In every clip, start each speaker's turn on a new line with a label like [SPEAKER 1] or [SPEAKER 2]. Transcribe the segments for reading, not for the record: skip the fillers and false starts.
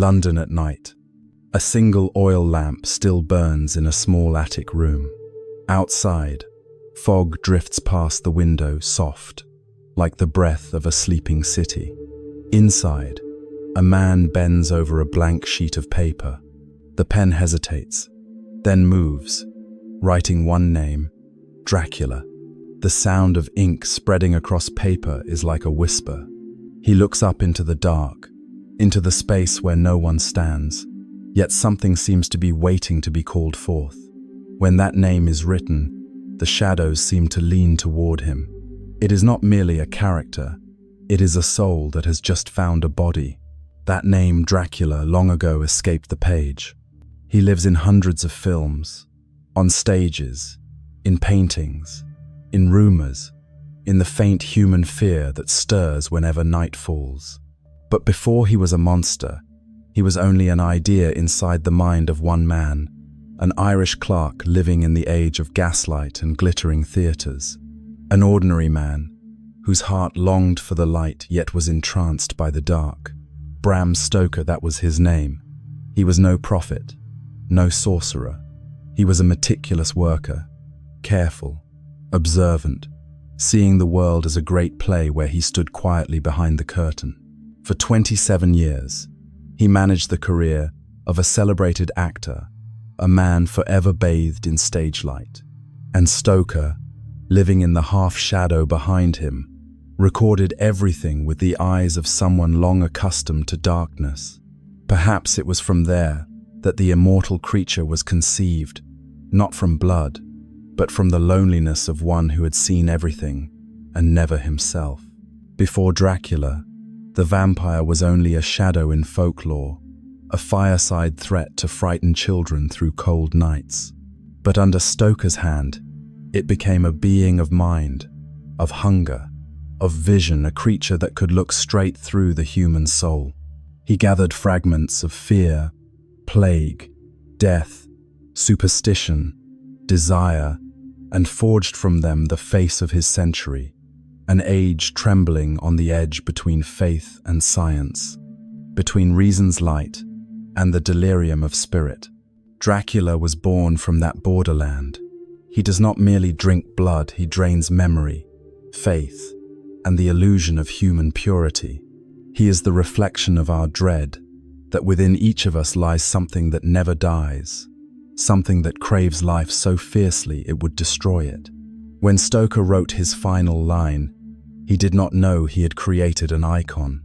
[SPEAKER 1] London at night. A single oil lamp still burns in a small attic room. Outside, fog drifts past the window, soft, like the breath of a sleeping city. Inside, a man bends over a blank sheet of paper. The pen hesitates, then moves, writing one name, Dracula. The sound of ink spreading across paper is like a whisper. He looks up into the dark, into the space where no one stands, yet something seems to be waiting to be called forth. When that name is written, the shadows seem to lean toward him. It is not merely a character, it is a soul that has just found a body. That name, Dracula, long ago escaped the page. He lives in hundreds of films, on stages, in paintings, in rumors, in the faint human fear that stirs whenever night falls. But before he was a monster, he was only an idea inside the mind of one man, an Irish clerk living in the age of gaslight and glittering theatres. An ordinary man, whose heart longed for the light yet was entranced by the dark. Bram Stoker, that was his name. He was no prophet, no sorcerer. He was a meticulous worker, careful, observant, seeing the world as a great play where he stood quietly behind the curtain. For 27 years, he managed the career of a celebrated actor, a man forever bathed in stage light. And Stoker, living in the half-shadow behind him, recorded everything with the eyes of someone long accustomed to darkness. Perhaps it was from there that the immortal creature was conceived, not from blood, but from the loneliness of one who had seen everything and never himself. Before Dracula, the vampire was only a shadow in folklore, a fireside threat to frighten children through cold nights. But under Stoker's hand, it became a being of mind, of hunger, of vision, a creature that could look straight through the human soul. He gathered fragments of fear, plague, death, superstition, desire, and forged from them the face of his century, an age trembling on the edge between faith and science, between reason's light and the delirium of spirit. Dracula was born from that borderland. He does not merely drink blood, he drains memory, faith, and the illusion of human purity. He is the reflection of our dread, that within each of us lies something that never dies, something that craves life so fiercely it would destroy it. When Stoker wrote his final line, he did not know he had created an icon.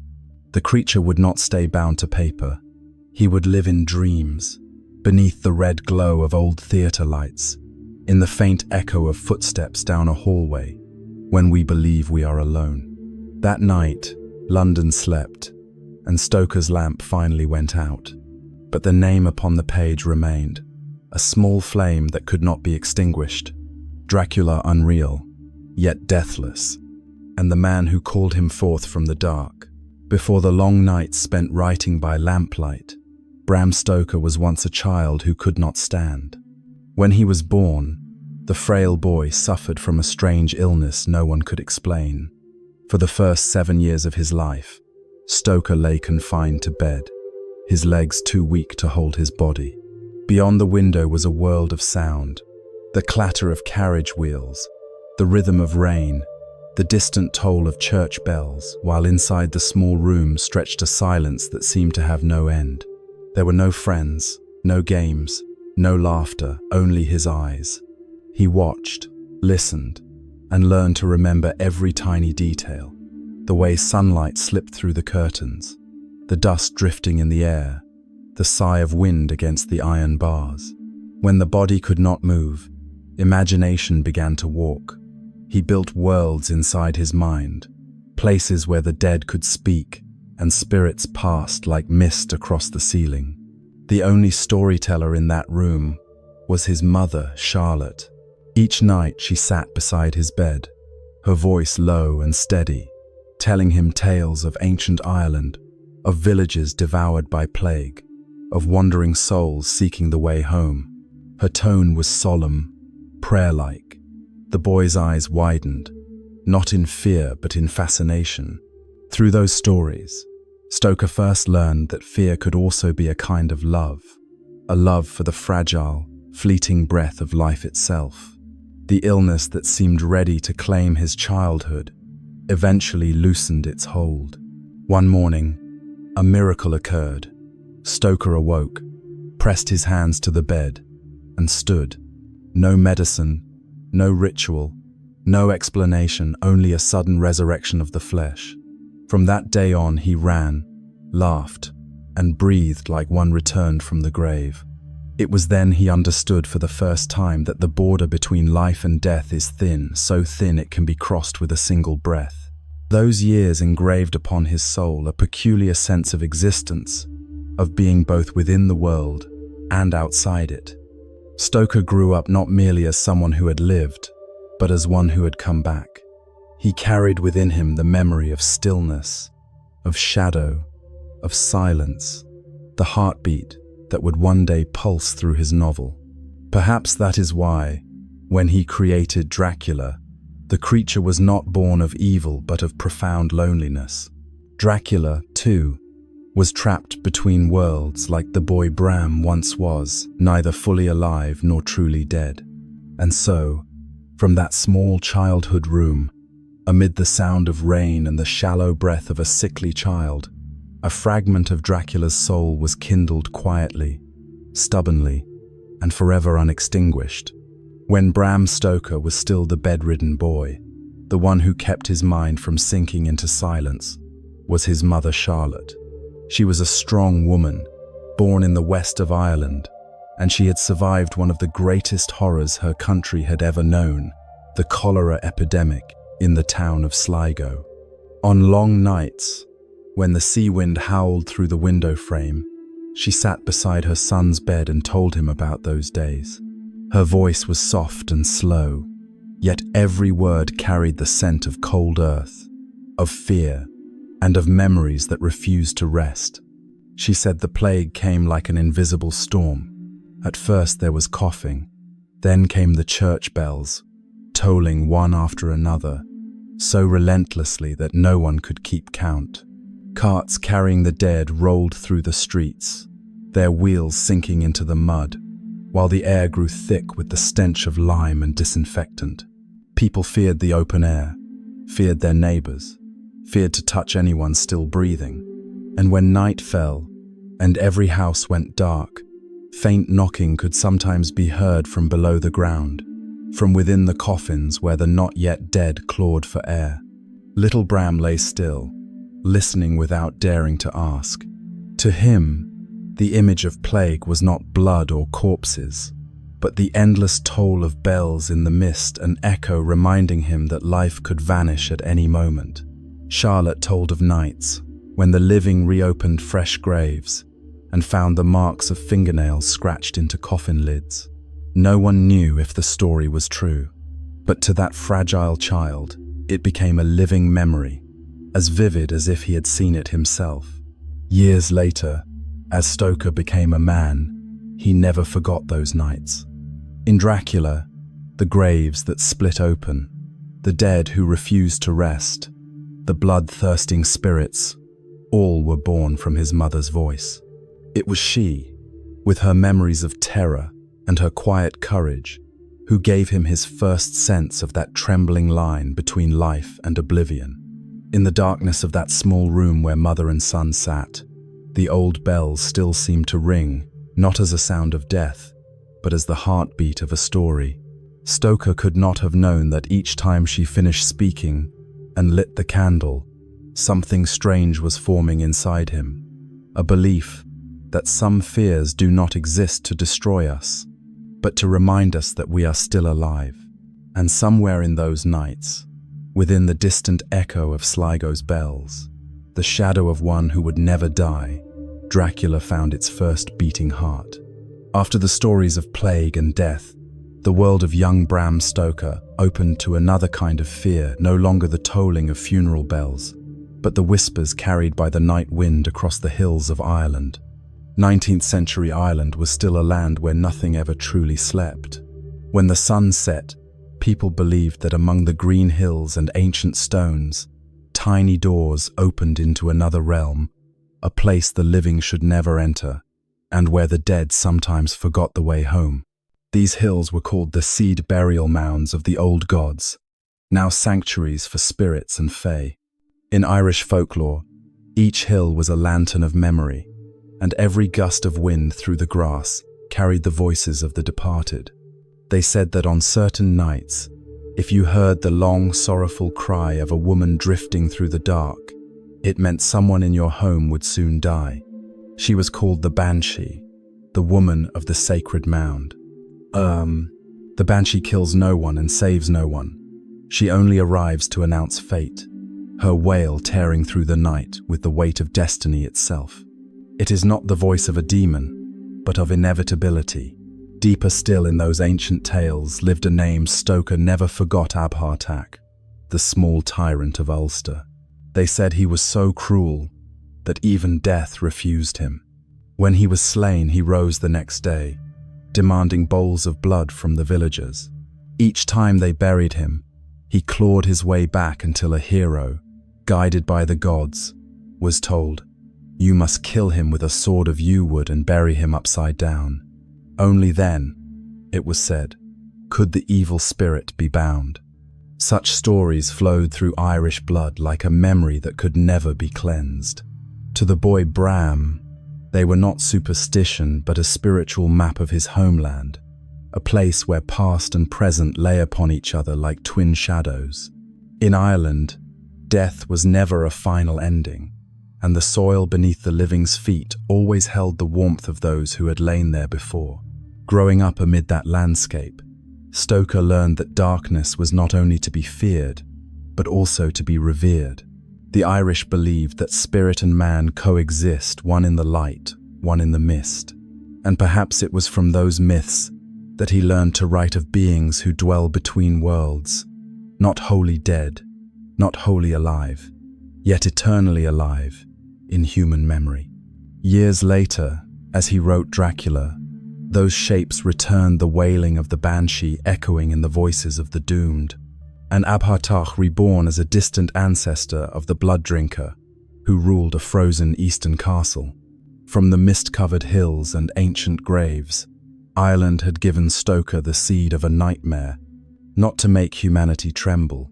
[SPEAKER 1] The creature would not stay bound to paper. He would live in dreams, beneath the red glow of old theatre lights, in the faint echo of footsteps down a hallway, when we believe we are alone. That night, London slept, and Stoker's lamp finally went out. But the name upon the page remained, a small flame that could not be extinguished. Dracula unreal, yet deathless, and the man who called him forth from the dark. Before the long nights spent writing by lamplight, Bram Stoker was once a child who could not stand. When he was born, the frail boy suffered from a strange illness no one could explain. For the first 7 years of his life, Stoker lay confined to bed, his legs too weak to hold his body. Beyond the window was a world of sound, the clatter of carriage wheels, the rhythm of rain, the distant toll of church bells, while inside the small room stretched a silence that seemed to have no end. There were no friends, no games, no laughter, only his eyes. He watched, listened, and learned to remember every tiny detail, the way sunlight slipped through the curtains, the dust drifting in the air, the sigh of wind against the iron bars. When the body could not move, imagination began to walk. He built worlds inside his mind, places where the dead could speak and spirits passed like mist across the ceiling. The only storyteller in that room was his mother, Charlotte. Each night she sat beside his bed, her voice low and steady, telling him tales of ancient Ireland, of villages devoured by plague, of wandering souls seeking the way home. Her tone was solemn, prayer-like. The boy's eyes widened, not in fear but in fascination. Through those stories, Stoker first learned that fear could also be a kind of love, a love for the fragile, fleeting breath of life itself. The illness that seemed ready to claim his childhood eventually loosened its hold. One morning, a miracle occurred. Stoker awoke, pressed his hands to the bed, and stood. No medicine, no ritual, no explanation, only a sudden resurrection of the flesh. From that day on, he ran, laughed, and breathed like one returned from the grave. It was then he understood for the first time that the border between life and death is thin, so thin it can be crossed with a single breath. Those years engraved upon his soul a peculiar sense of existence, of being both within the world and outside it. Stoker grew up not merely as someone who had lived, but as one who had come back. He carried within him the memory of stillness, of shadow, of silence, the heartbeat that would one day pulse through his novel. Perhaps that is why, when he created Dracula, the creature was not born of evil but of profound loneliness. Dracula, too, was trapped between worlds like the boy Bram once was, neither fully alive nor truly dead. And so, from that small childhood room, amid the sound of rain and the shallow breath of a sickly child, a fragment of Dracula's soul was kindled quietly, stubbornly, and forever unextinguished. When Bram Stoker was still the bedridden boy, the one who kept his mind from sinking into silence was his mother Charlotte. She was a strong woman, born in the west of Ireland, and she had survived one of the greatest horrors her country had ever known, the cholera epidemic in the town of Sligo. On long nights, when the sea wind howled through the window frame, she sat beside her son's bed and told him about those days. Her voice was soft and slow, yet every word carried the scent of cold earth, of fear, and of memories that refused to rest. She said the plague came like an invisible storm. At first there was coughing, then came the church bells, tolling one after another, so relentlessly that no one could keep count. Carts carrying the dead rolled through the streets, their wheels sinking into the mud, while the air grew thick with the stench of lime and disinfectant. People feared the open air, feared their neighbors, feared to touch anyone still breathing. And when night fell, and every house went dark, faint knocking could sometimes be heard from below the ground, from within the coffins where the not yet dead clawed for air. Little Bram lay still, listening without daring to ask. To him, the image of plague was not blood or corpses, but the endless toll of bells in the mist, an echo reminding him that life could vanish at any moment. Charlotte told of nights when the living reopened fresh graves and found the marks of fingernails scratched into coffin lids. No one knew if the story was true, but to that fragile child, it became a living memory, as vivid as if he had seen it himself. Years later, as Stoker became a man, he never forgot those nights. In Dracula, the graves that split open, the dead who refused to rest, the blood-thirsting spirits, all were born from his mother's voice. It was she, with her memories of terror and her quiet courage, who gave him his first sense of that trembling line between life and oblivion. In the darkness of that small room where mother and son sat, the old bells still seemed to ring, not as a sound of death, but as the heartbeat of a story. Stoker could not have known that each time she finished speaking and lit the candle, something strange was forming inside him, a belief that some fears do not exist to destroy us, but to remind us that we are still alive. And somewhere in those nights, within the distant echo of Sligo's bells, the shadow of one who would never die, Dracula found its first beating heart. After the stories of plague and death, the world of young Bram Stoker opened to another kind of fear, no longer the tolling of funeral bells, but the whispers carried by the night wind across the hills of Ireland. 19th century Ireland was still a land where nothing ever truly slept. When the sun set, people believed that among the green hills and ancient stones, tiny doors opened into another realm, a place the living should never enter, and where the dead sometimes forgot the way home. These hills were called the seed burial mounds of the old gods, now sanctuaries for spirits and fae. In Irish folklore, each hill was a lantern of memory, and every gust of wind through the grass carried the voices of the departed. They said that on certain nights, if you heard the long, sorrowful cry of a woman drifting through the dark, it meant someone in your home would soon die. She was called the Banshee, the woman of the sacred mound. The Banshee kills no one and saves no one. She only arrives to announce fate, her wail tearing through the night with the weight of destiny itself. It is not the voice of a demon, but of inevitability. Deeper still in those ancient tales lived a name Stoker never forgot: Abhartach, the small tyrant of Ulster. They said he was so cruel that even death refused him. When he was slain, he rose the next day, demanding bowls of blood from the villagers. Each time they buried him, he clawed his way back until a hero, guided by the gods, was told, "You must kill him with a sword of yew wood and bury him upside down." Only then, it was said, could the evil spirit be bound. Such stories flowed through Irish blood like a memory that could never be cleansed. To the boy Bram, they were not superstition but a spiritual map of his homeland, a place where past and present lay upon each other like twin shadows. In Ireland, death was never a final ending, and the soil beneath the living's feet always held the warmth of those who had lain there before. Growing up amid that landscape, Stoker learned that darkness was not only to be feared, but also to be revered. The Irish believed that spirit and man coexist, one in the light, one in the mist. And perhaps it was from those myths that he learned to write of beings who dwell between worlds, not wholly dead, not wholly alive, yet eternally alive in human memory. Years later, as he wrote Dracula, those shapes returned, the wailing of the Banshee echoing in the voices of the doomed, and Abhartach reborn as a distant ancestor of the blood drinker who ruled a frozen eastern castle. From the mist-covered hills and ancient graves, Ireland had given Stoker the seed of a nightmare, not to make humanity tremble,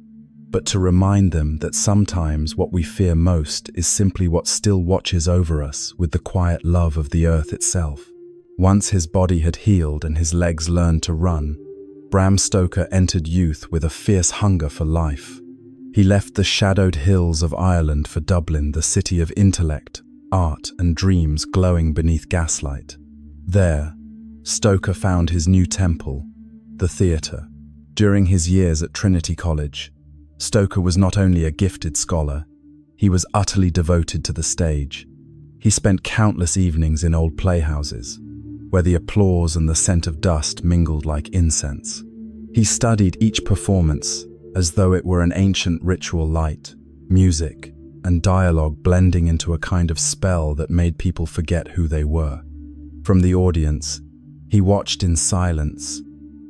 [SPEAKER 1] but to remind them that sometimes what we fear most is simply what still watches over us with the quiet love of the earth itself. Once his body had healed and his legs learned to run, Bram Stoker entered youth with a fierce hunger for life. He left the shadowed hills of Ireland for Dublin, the city of intellect, art and dreams glowing beneath gaslight. There, Stoker found his new temple, the theatre. During his years at Trinity College, Stoker was not only a gifted scholar, he was utterly devoted to the stage. He spent countless evenings in old playhouses, where the applause and the scent of dust mingled like incense. He studied each performance as though it were an ancient ritual, light, music, and dialogue blending into a kind of spell that made people forget who they were. From the audience, he watched in silence,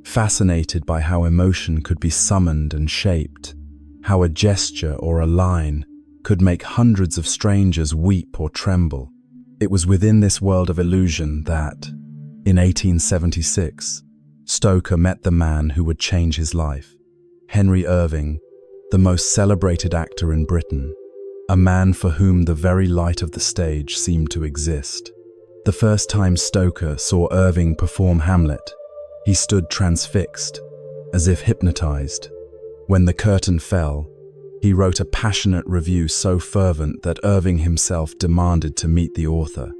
[SPEAKER 1] fascinated by how emotion could be summoned and shaped, how a gesture or a line could make hundreds of strangers weep or tremble. It was within this world of illusion that, in 1876, Stoker met the man who would change his life. Henry Irving, the most celebrated actor in Britain, a man for whom the very light of the stage seemed to exist. The first time Stoker saw Irving perform Hamlet, he stood transfixed, as if hypnotized. When the curtain fell, he wrote a passionate review so fervent that Irving himself demanded to meet the author.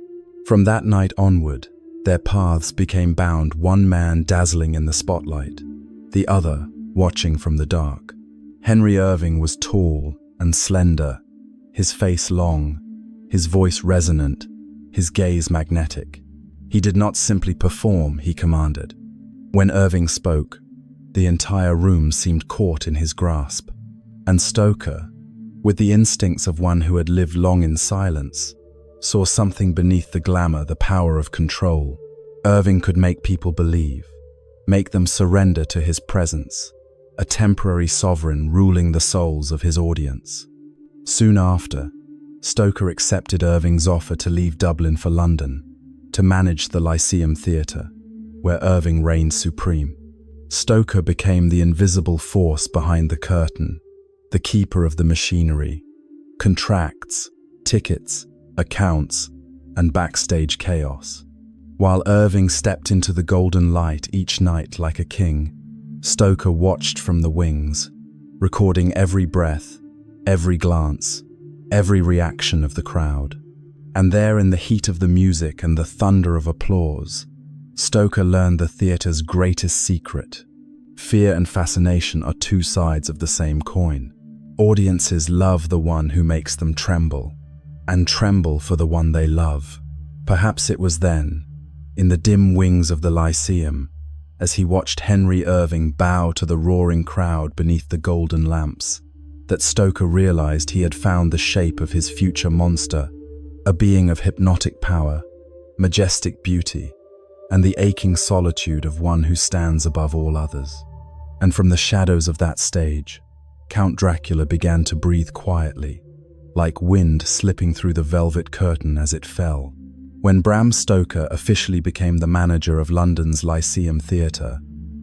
[SPEAKER 1] From that night onward, their paths became bound, one man dazzling in the spotlight, the other watching from the dark. Henry Irving was tall and slender, his face long, his voice resonant, his gaze magnetic. He did not simply perform, he commanded. When Irving spoke, the entire room seemed caught in his grasp. And Stoker, with the instincts of one who had lived long in silence, saw something beneath the glamour, the power of control. Irving could make people believe, make them surrender to his presence, a temporary sovereign ruling the souls of his audience. Soon after, Stoker accepted Irving's offer to leave Dublin for London, to manage the Lyceum Theatre, where Irving reigned supreme. Stoker became the invisible force behind the curtain, the keeper of the machinery, contracts, tickets, accounts, and backstage chaos. While Irving stepped into the golden light each night like a king, Stoker watched from the wings, recording every breath, every glance, every reaction of the crowd. And there, in the heat of the music and the thunder of applause, Stoker learned the theatre's greatest secret. Fear and fascination are two sides of the same coin. Audiences love the one who makes them tremble, and tremble for the one they love. Perhaps it was then, in the dim wings of the Lyceum, as he watched Henry Irving bow to the roaring crowd beneath the golden lamps, that Stoker realized he had found the shape of his future monster, a being of hypnotic power, majestic beauty, and the aching solitude of one who stands above all others. And from the shadows of that stage, Count Dracula began to breathe quietly, like wind slipping through the velvet curtain as it fell. When Bram Stoker officially became the manager of London's Lyceum Theatre,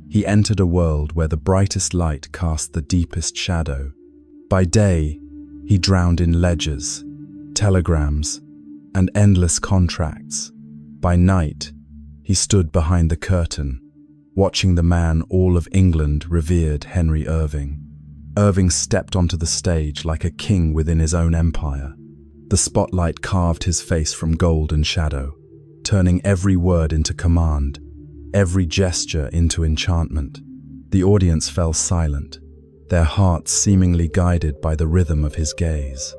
[SPEAKER 1] he entered a world where the brightest light cast the deepest shadow. By day, he drowned in ledgers, telegrams, and endless contracts. By night, he stood behind the curtain, watching the man all of England revered, Henry Irving. Irving stepped onto the stage like a king within his own empire. The spotlight carved his face from gold and shadow, turning every word into command, every gesture into enchantment. The audience fell silent, their hearts seemingly guided by the rhythm of his gaze.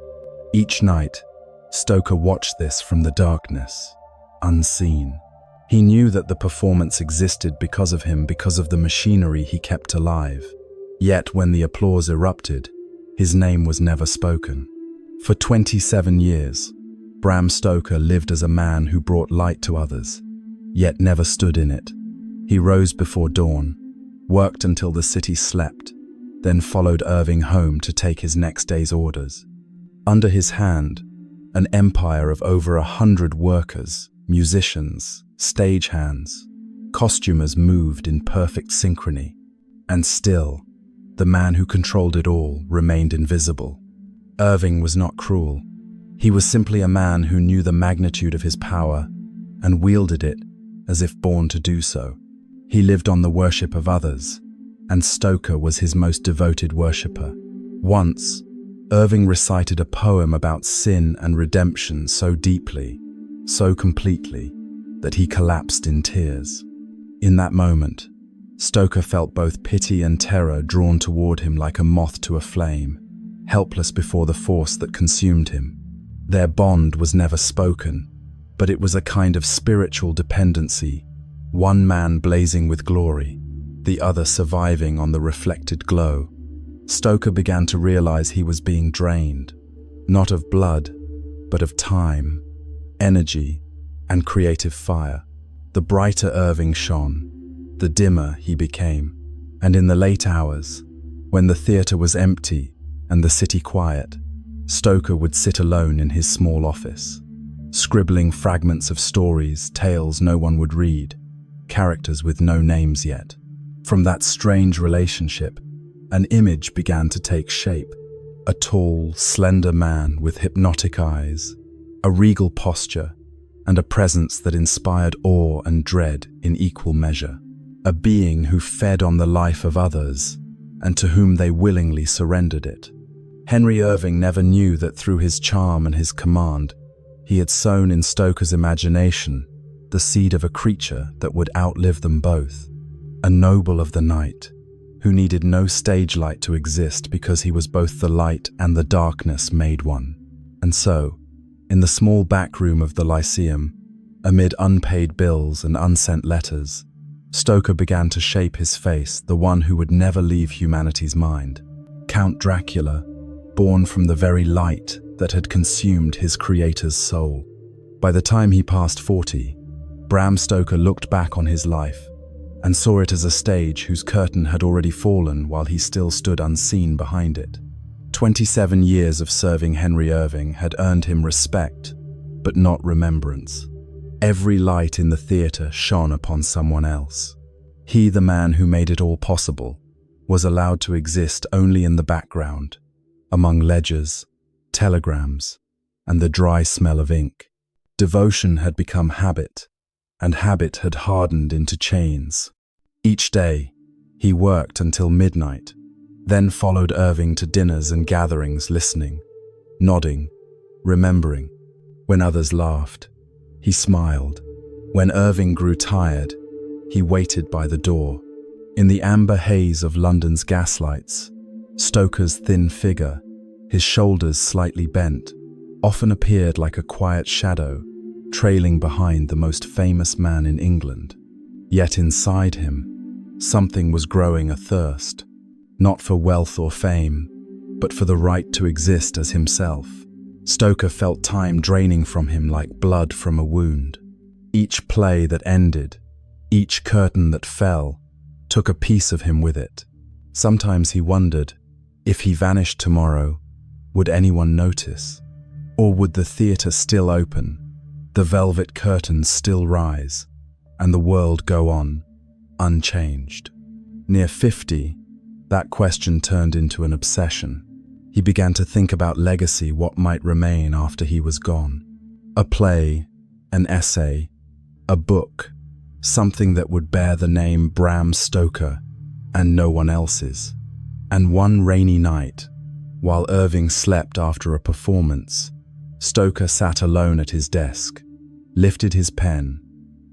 [SPEAKER 1] Each night, Stoker watched this from the darkness, unseen. He knew that the performance existed because of him, because of the machinery he kept alive. Yet when the applause erupted, his name was never spoken. For 27 years, Bram Stoker lived as a man who brought light to others, yet never stood in it. He rose before dawn, worked until the city slept, then followed Irving home to take his next day's orders. Under his hand, an empire of over 100 workers, musicians, stagehands, costumers moved in perfect synchrony. And still, the man who controlled it all remained invisible. Irving was not cruel. He was simply a man who knew the magnitude of his power and wielded it as if born to do so. He lived on the worship of others, and Stoker was his most devoted worshipper. Once, Irving recited a poem about sin and redemption so deeply, so completely, that he collapsed in tears. In that moment, Stoker felt both pity and terror drawn toward him like a moth to a flame, helpless before the force that consumed him. Their bond was never spoken, but it was a kind of spiritual dependency, one man blazing with glory, the other surviving on the reflected glow. Stoker began to realize he was being drained, not of blood, but of time, energy, and creative fire. The brighter Irving shone, the dimmer he became, and in the late hours, when the theatre was empty and the city quiet, Stoker would sit alone in his small office, scribbling fragments of stories, tales no one would read, characters with no names yet. From that strange relationship, an image began to take shape. A tall, slender man with hypnotic eyes, a regal posture, and a presence that inspired awe and dread in equal measure. A being who fed on the life of others, and to whom they willingly surrendered it. Henry Irving never knew that through his charm and his command, he had sown in Stoker's imagination the seed of a creature that would outlive them both. A noble of the night, who needed no stage light to exist because he was both the light and the darkness made one. And so, in the small back room of the Lyceum, amid unpaid bills and unsent letters, Stoker began to shape his face, the one who would never leave humanity's mind. Count Dracula, born from the very light that had consumed his creator's soul. By the time he passed 40, Bram Stoker looked back on his life and saw it as a stage whose curtain had already fallen while he still stood unseen behind it. 27 years of serving Henry Irving had earned him respect, but not remembrance. Every light in the theater shone upon someone else. He, the man who made it all possible, was allowed to exist only in the background, among ledgers, telegrams, and the dry smell of ink. Devotion had become habit, and habit had hardened into chains. Each day, he worked until midnight, then followed Irving to dinners and gatherings, listening, nodding, remembering. When others laughed, he smiled. When Irving grew tired, he waited by the door. In the amber haze of London's gaslights, Stoker's thin figure, his shoulders slightly bent, often appeared like a quiet shadow, trailing behind the most famous man in England. Yet inside him, something was growing athirst, not for wealth or fame, but for the right to exist as himself. Stoker felt time draining from him like blood from a wound. Each play that ended, each curtain that fell, took a piece of him with it. Sometimes he wondered, if he vanished tomorrow, would anyone notice? Or would the theater still open, the velvet curtains still rise, and the world go on, unchanged? Near 50, that question turned into an obsession. He began to think about legacy, what might remain after he was gone. A play, an essay, a book, something that would bear the name Bram Stoker and no one else's. And one rainy night, while Irving slept after a performance, Stoker sat alone at his desk, lifted his pen,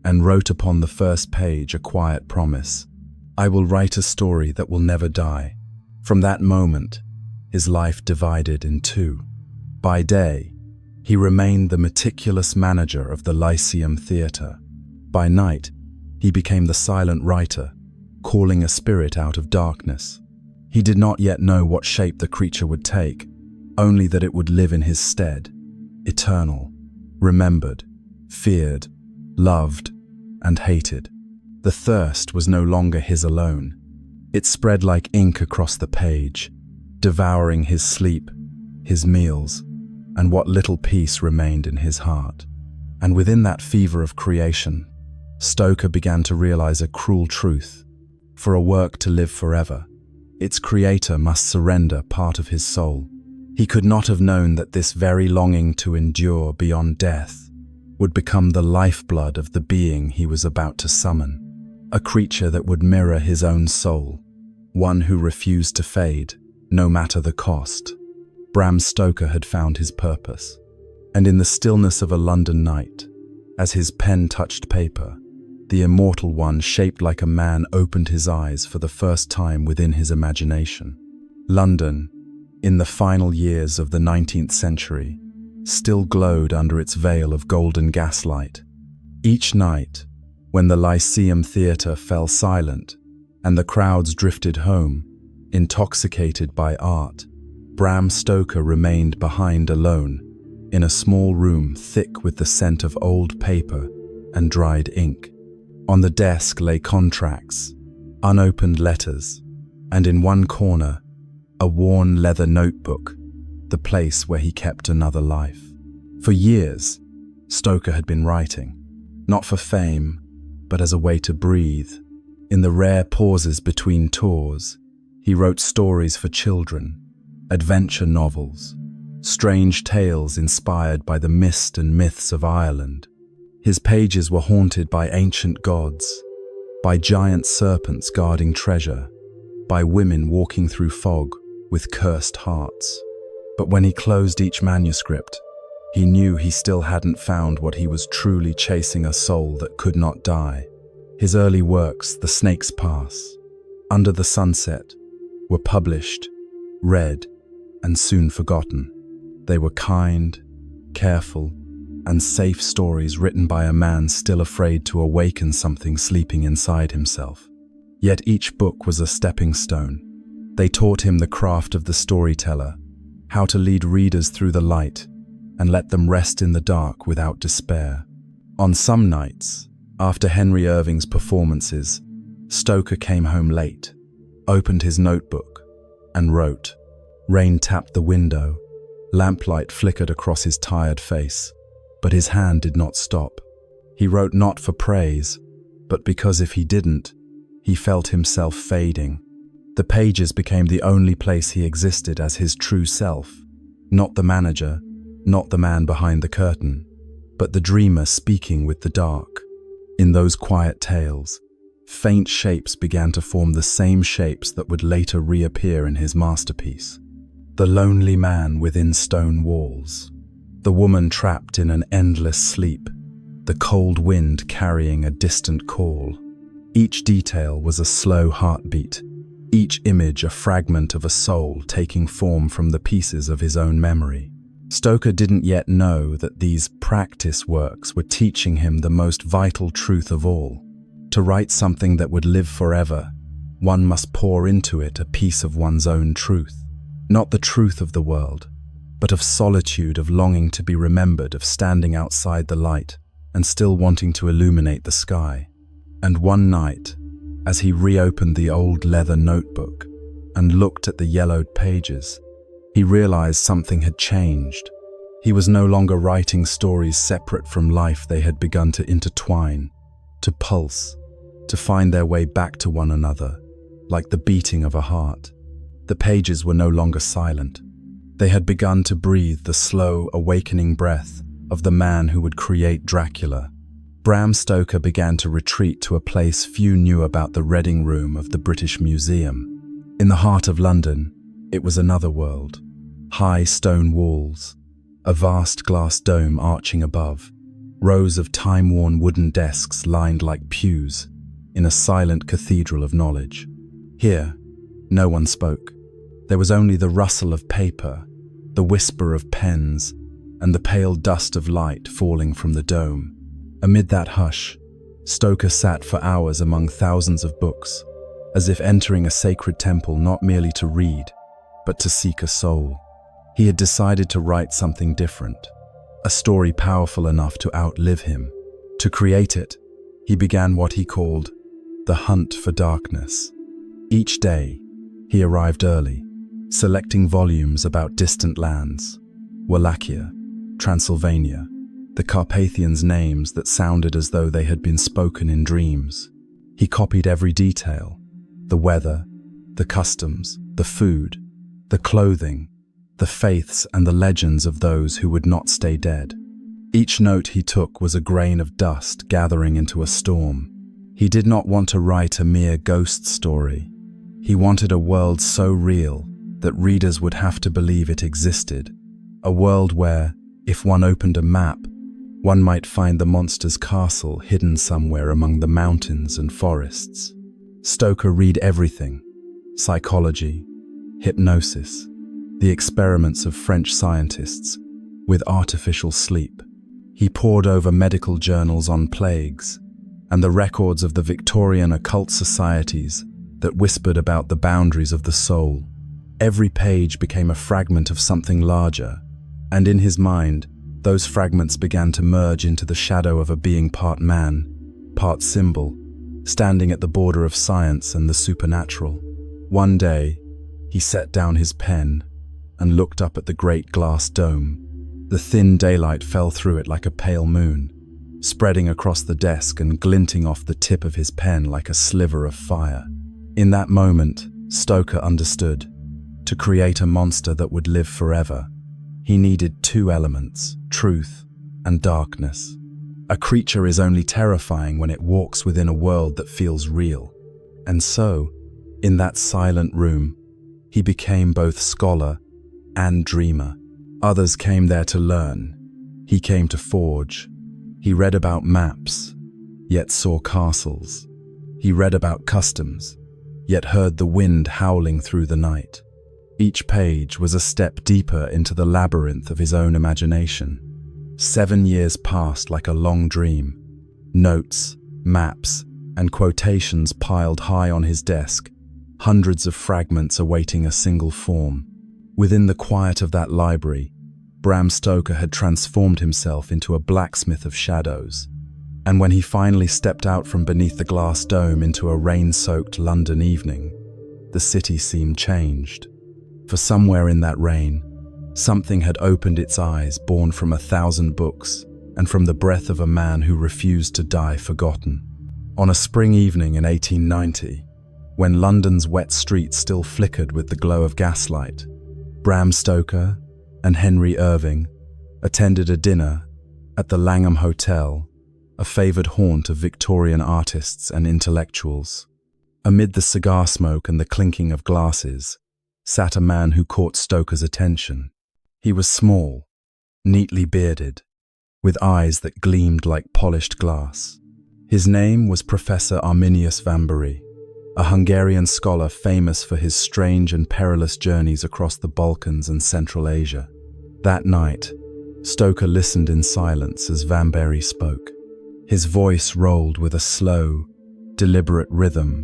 [SPEAKER 1] and wrote upon the first page a quiet promise: "I will write a story that will never die." From that moment, his life divided in two. By day, he remained the meticulous manager of the Lyceum Theatre. By night, he became the silent writer, calling a spirit out of darkness. He did not yet know what shape the creature would take, only that it would live in his stead, eternal, remembered, feared, loved, and hated. The thirst was no longer his alone. It spread like ink across the page, devouring his sleep, his meals, and what little peace remained in his heart. And within that fever of creation, Stoker began to realize a cruel truth. For a work to live forever, its creator must surrender part of his soul. He could not have known that this very longing to endure beyond death would become the lifeblood of the being he was about to summon, a creature that would mirror his own soul, one who refused to fade, no matter the cost. Bram Stoker had found his purpose, and in the stillness of a London night, as his pen touched paper, the immortal one, shaped like a man, opened his eyes for the first time within his imagination. London, in the final years of the 19th century, still glowed under its veil of golden gaslight. Each night, when the Lyceum Theatre fell silent and the crowds drifted home, intoxicated by art, Bram Stoker remained behind alone, in a small room thick with the scent of old paper and dried ink. On the desk lay contracts, unopened letters, and in one corner, a worn leather notebook, the place where he kept another life. For years, Stoker had been writing, not for fame, but as a way to breathe. In the rare pauses between tours, he wrote stories for children, adventure novels, strange tales inspired by the mist and myths of Ireland. His pages were haunted by ancient gods, by giant serpents guarding treasure, by women walking through fog with cursed hearts. But when he closed each manuscript, he knew he still hadn't found what he was truly chasing: a soul that could not die. His early works, The Snake's Pass, Under the Sunset, were published, read, and soon forgotten. They were kind, careful, and safe stories written by a man still afraid to awaken something sleeping inside himself. Yet each book was a stepping stone. They taught him the craft of the storyteller, how to lead readers through the light and let them rest in the dark without despair. On some nights, after Henry Irving's performances, Stoker came home late, opened his notebook, and wrote, Rain tapped the window. Lamplight flickered across his tired face, but his hand did not stop. He wrote not for praise, but because if he didn't, he felt himself fading. The pages became the only place he existed as his true self, not the manager, not the man behind the curtain, but the dreamer speaking with the dark. In those quiet tales, faint shapes began to form the same shapes that would later reappear in his masterpiece. The lonely man within stone walls, the woman trapped in an endless sleep, the cold wind carrying a distant call. Each detail was a slow heartbeat, each image a fragment of a soul taking form from the pieces of his own memory. Stoker didn't yet know that these practice works were teaching him the most vital truth of all. To write something that would live forever, one must pour into it a piece of one's own truth. Not the truth of the world, but of solitude, of longing to be remembered, of standing outside the light and still wanting to illuminate the sky. And one night, as he reopened the old leather notebook and looked at the yellowed pages, he realized something had changed. He was no longer writing stories separate from life. They had begun to intertwine, to pulse, to find their way back to one another, like the beating of a heart. The pages were no longer silent. They had begun to breathe the slow, awakening breath of the man who would create Dracula. Bram Stoker began to retreat to a place few knew about, the Reading Room of the British Museum. In the heart of London, it was another world. High stone walls, a vast glass dome arching above, rows of time-worn wooden desks lined like pews in a silent cathedral of knowledge. Here, no one spoke. There was only the rustle of paper, the whisper of pens, and the pale dust of light falling from the dome. Amid that hush, Stoker sat for hours among thousands of books, as if entering a sacred temple not merely to read, but to seek a soul. He had decided to write something different, a story powerful enough to outlive him. To create it, he began what he called the hunt for darkness. Each day, he arrived early, selecting volumes about distant lands, Wallachia, Transylvania, the Carpathians, names that sounded as though they had been spoken in dreams. He copied every detail, the weather, the customs, the food, the clothing, the faiths and the legends of those who would not stay dead. Each note he took was a grain of dust gathering into a storm. He did not want to write a mere ghost story. He wanted a world so real that readers would have to believe it existed. A world where, if one opened a map, one might find the monster's castle hidden somewhere among the mountains and forests. Stoker read everything: psychology, hypnosis, the experiments of French scientists with artificial sleep. He pored over medical journals on plagues and the records of the Victorian occult societies that whispered about the boundaries of the soul. Every page became a fragment of something larger, and in his mind, those fragments began to merge into the shadow of a being part man, part symbol, standing at the border of science and the supernatural. One day, he set down his pen and looked up at the great glass dome. The thin daylight fell through it like a pale moon, spreading across the desk and glinting off the tip of his pen like a sliver of fire. In that moment, Stoker understood. To create a monster that would live forever, he needed two elements: truth and darkness. A creature is only terrifying when it walks within a world that feels real. And so, in that silent room, he became both scholar and dreamer. Others came there to learn. He came to forge. He read about maps, yet saw castles. He read about customs, yet heard the wind howling through the night. Each page was a step deeper into the labyrinth of his own imagination. 7 years passed like a long dream. Notes, maps, and quotations piled high on his desk, hundreds of fragments awaiting a single form. Within the quiet of that library, Bram Stoker had transformed himself into a blacksmith of shadows. And when he finally stepped out from beneath the glass dome into a rain-soaked London evening, the city seemed changed. For somewhere in that rain, something had opened its eyes, born from 1,000 books and from the breath of a man who refused to die forgotten. On a spring evening in 1890, when London's wet streets still flickered with the glow of gaslight, Bram Stoker and Henry Irving attended a dinner at the Langham Hotel, a favored haunt of Victorian artists and intellectuals. Amid the cigar smoke and the clinking of glasses sat a man who caught Stoker's attention. He was small, neatly bearded, with eyes that gleamed like polished glass. His name was Professor Arminius Vambery, a Hungarian scholar famous for his strange and perilous journeys across the Balkans and Central Asia. That night, Stoker listened in silence as Vambery spoke. His voice rolled with a slow, deliberate rhythm,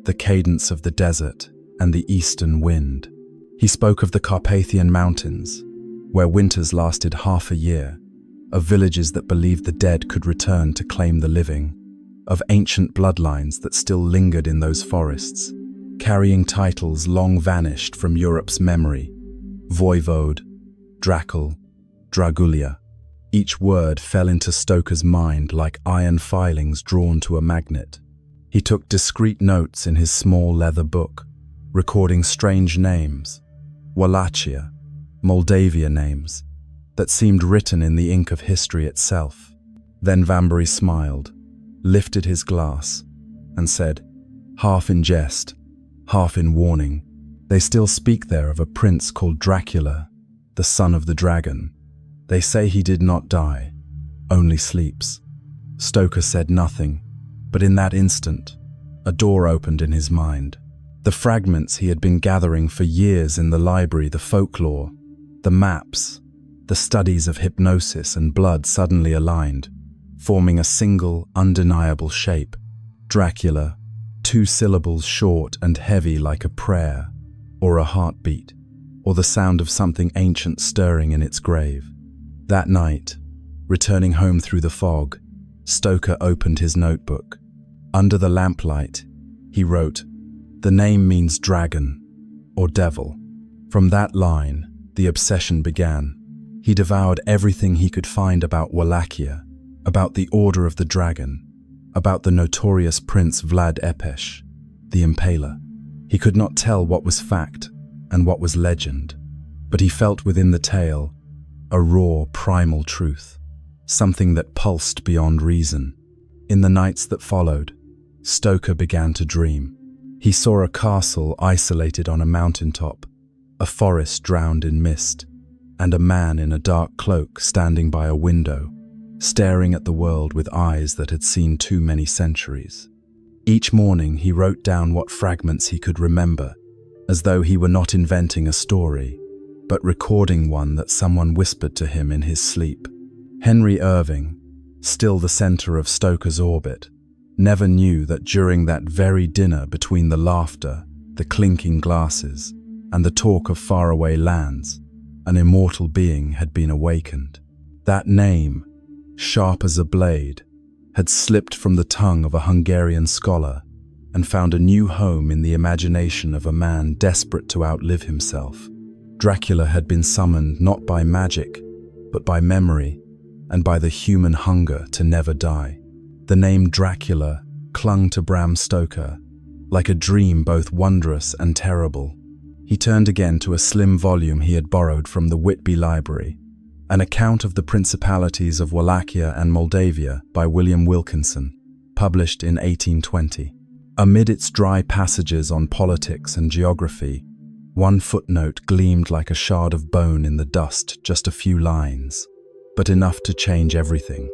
[SPEAKER 1] the cadence of the desert and the eastern wind. He spoke of the Carpathian Mountains, where winters lasted half a year, of villages that believed the dead could return to claim the living, of ancient bloodlines that still lingered in those forests, carrying titles long vanished from Europe's memory: Voivode, Dracula, Dracula. Each word fell into Stoker's mind like iron filings drawn to a magnet. He took discreet notes in his small leather book, recording strange names, Wallachia, Moldavia names, that seemed written in the ink of history itself. Then Vambery smiled, lifted his glass, and said, half in jest, half in warning, "They still speak there of a prince called Dracula, the son of the dragon. They say he did not die, only sleeps." Stoker said nothing, but in that instant, a door opened in his mind. The fragments he had been gathering for years in the library, the folklore, the maps, the studies of hypnosis and blood suddenly aligned, forming a single, undeniable shape. Dracula, 2 syllables short and heavy like a prayer, or a heartbeat, or the sound of something ancient stirring in its grave. That night, returning home through the fog, Stoker opened his notebook. Under the lamplight, he wrote, "The name means dragon, or devil." From that line, the obsession began. He devoured everything he could find about Wallachia, about the Order of the Dragon, about the notorious Prince Vlad the Impaler. He could not tell what was fact and what was legend, but he felt within the tale a raw, primal truth, something that pulsed beyond reason. In the nights that followed, Stoker began to dream. He saw a castle isolated on a mountaintop, a forest drowned in mist, and a man in a dark cloak standing by a window, staring at the world with eyes that had seen too many centuries. Each morning he wrote down what fragments he could remember, as though he were not inventing a story, but recording one that someone whispered to him in his sleep. Henry Irving, still the center of Stoker's orbit, never knew that during that very dinner, between the laughter, the clinking glasses, and the talk of faraway lands, an immortal being had been awakened. That name, sharp as a blade, had slipped from the tongue of a Hungarian scholar and found a new home in the imagination of a man desperate to outlive himself. Dracula had been summoned not by magic, but by memory and by the human hunger to never die. The name Dracula clung to Bram Stoker like a dream both wondrous and terrible. He turned again to a slim volume he had borrowed from the Whitby Library, an account of the Principalities of Wallachia and Moldavia by William Wilkinson, published in 1820. Amid its dry passages on politics and geography, one footnote gleamed like a shard of bone in the dust, just a few lines, but enough to change everything.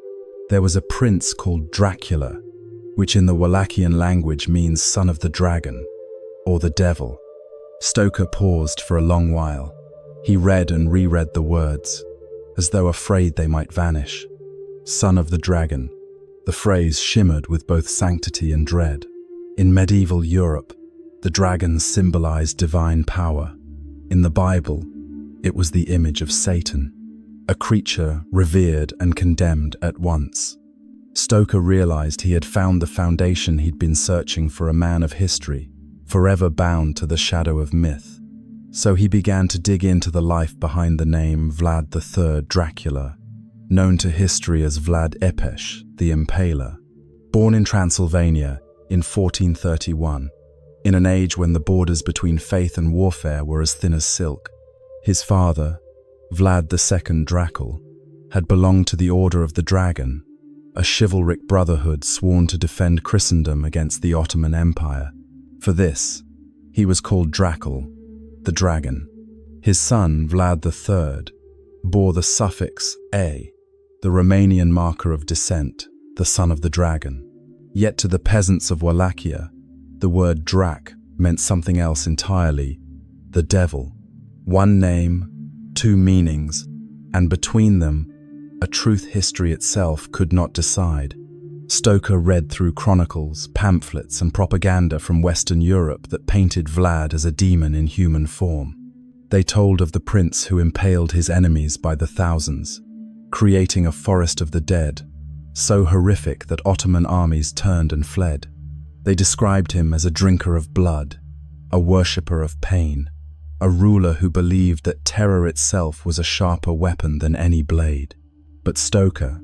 [SPEAKER 1] There was a prince called Dracula, which in the Wallachian language means son of the dragon, or the devil. Stoker paused for a long while. He read and reread the words, as though afraid they might vanish. Son of the dragon. The phrase shimmered with both sanctity and dread. In medieval Europe, the dragon symbolized divine power. In the Bible, it was the image of Satan, a creature revered and condemned at once. Stoker realized he had found the foundation he'd been searching for, a man of history, forever bound to the shadow of myth. So he began to dig into the life behind the name Vlad III Dracula, known to history as Vlad the Impaler. Born in Transylvania in 1431, in an age when the borders between faith and warfare were as thin as silk, his father, Vlad II Dracula, had belonged to the Order of the Dragon, a chivalric brotherhood sworn to defend Christendom against the Ottoman Empire. For this, he was called Dracula, the Dragon. His son, Vlad III, bore the suffix A, the Romanian marker of descent, the son of the dragon. Yet to the peasants of Wallachia, the word Drac meant something else entirely: the devil. One name, two meanings, and between them, a truth history itself could not decide. Stoker read through chronicles, pamphlets, and propaganda from Western Europe that painted Vlad as a demon in human form. They told of the prince who impaled his enemies by the thousands, creating a forest of the dead, so horrific that Ottoman armies turned and fled. They described him as a drinker of blood, a worshipper of pain, a ruler who believed that terror itself was a sharper weapon than any blade. But Stoker,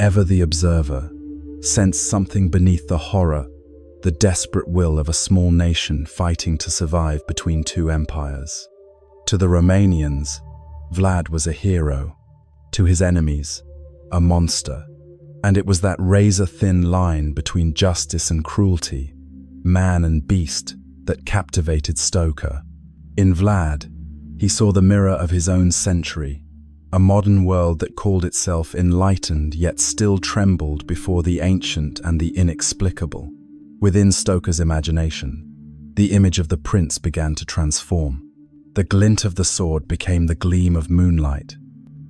[SPEAKER 1] ever the observer, sensed something beneath the horror, the desperate will of a small nation fighting to survive between two empires. To the Romanians, Vlad was a hero. To his enemies, a monster. And it was that razor-thin line between justice and cruelty, man and beast, that captivated Stoker. In Vlad, he saw the mirror of his own century, a modern world that called itself enlightened yet still trembled before the ancient and the inexplicable. Within Stoker's imagination, the image of the prince began to transform. The glint of the sword became the gleam of moonlight.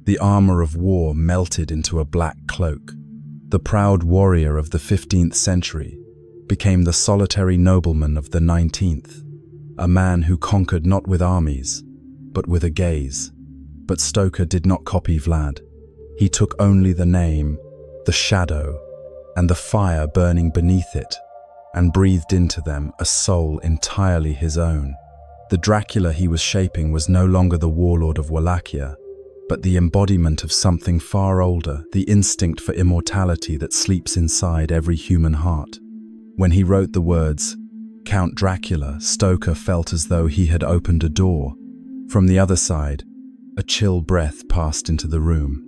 [SPEAKER 1] The armor of war melted into a black cloak. The proud warrior of the 15th century became the solitary nobleman of the 19th, a man who conquered not with armies, but with a gaze. But Stoker did not copy Vlad. He took only the name, the shadow, and the fire burning beneath it, and breathed into them a soul entirely his own. The Dracula he was shaping was no longer the warlord of Wallachia, but the embodiment of something far older, the instinct for immortality that sleeps inside every human heart. When he wrote the words, Count Dracula, Stoker felt as though he had opened a door. From the other side, a chill breath passed into the room.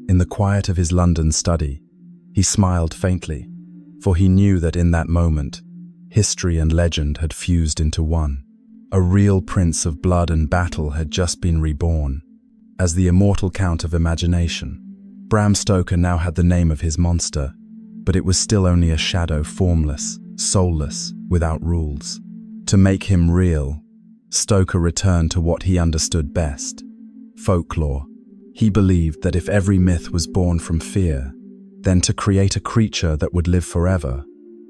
[SPEAKER 1] In the quiet of his London study, he smiled faintly, for he knew that in that moment, history and legend had fused into one. A real prince of blood and battle had just been reborn. As the immortal Count of Imagination, Bram Stoker now had the name of his monster, but it was still only a shadow, formless, soulless, without rules. To make him real, Stoker returned to what he understood best: folklore. He believed that if every myth was born from fear, then to create a creature that would live forever,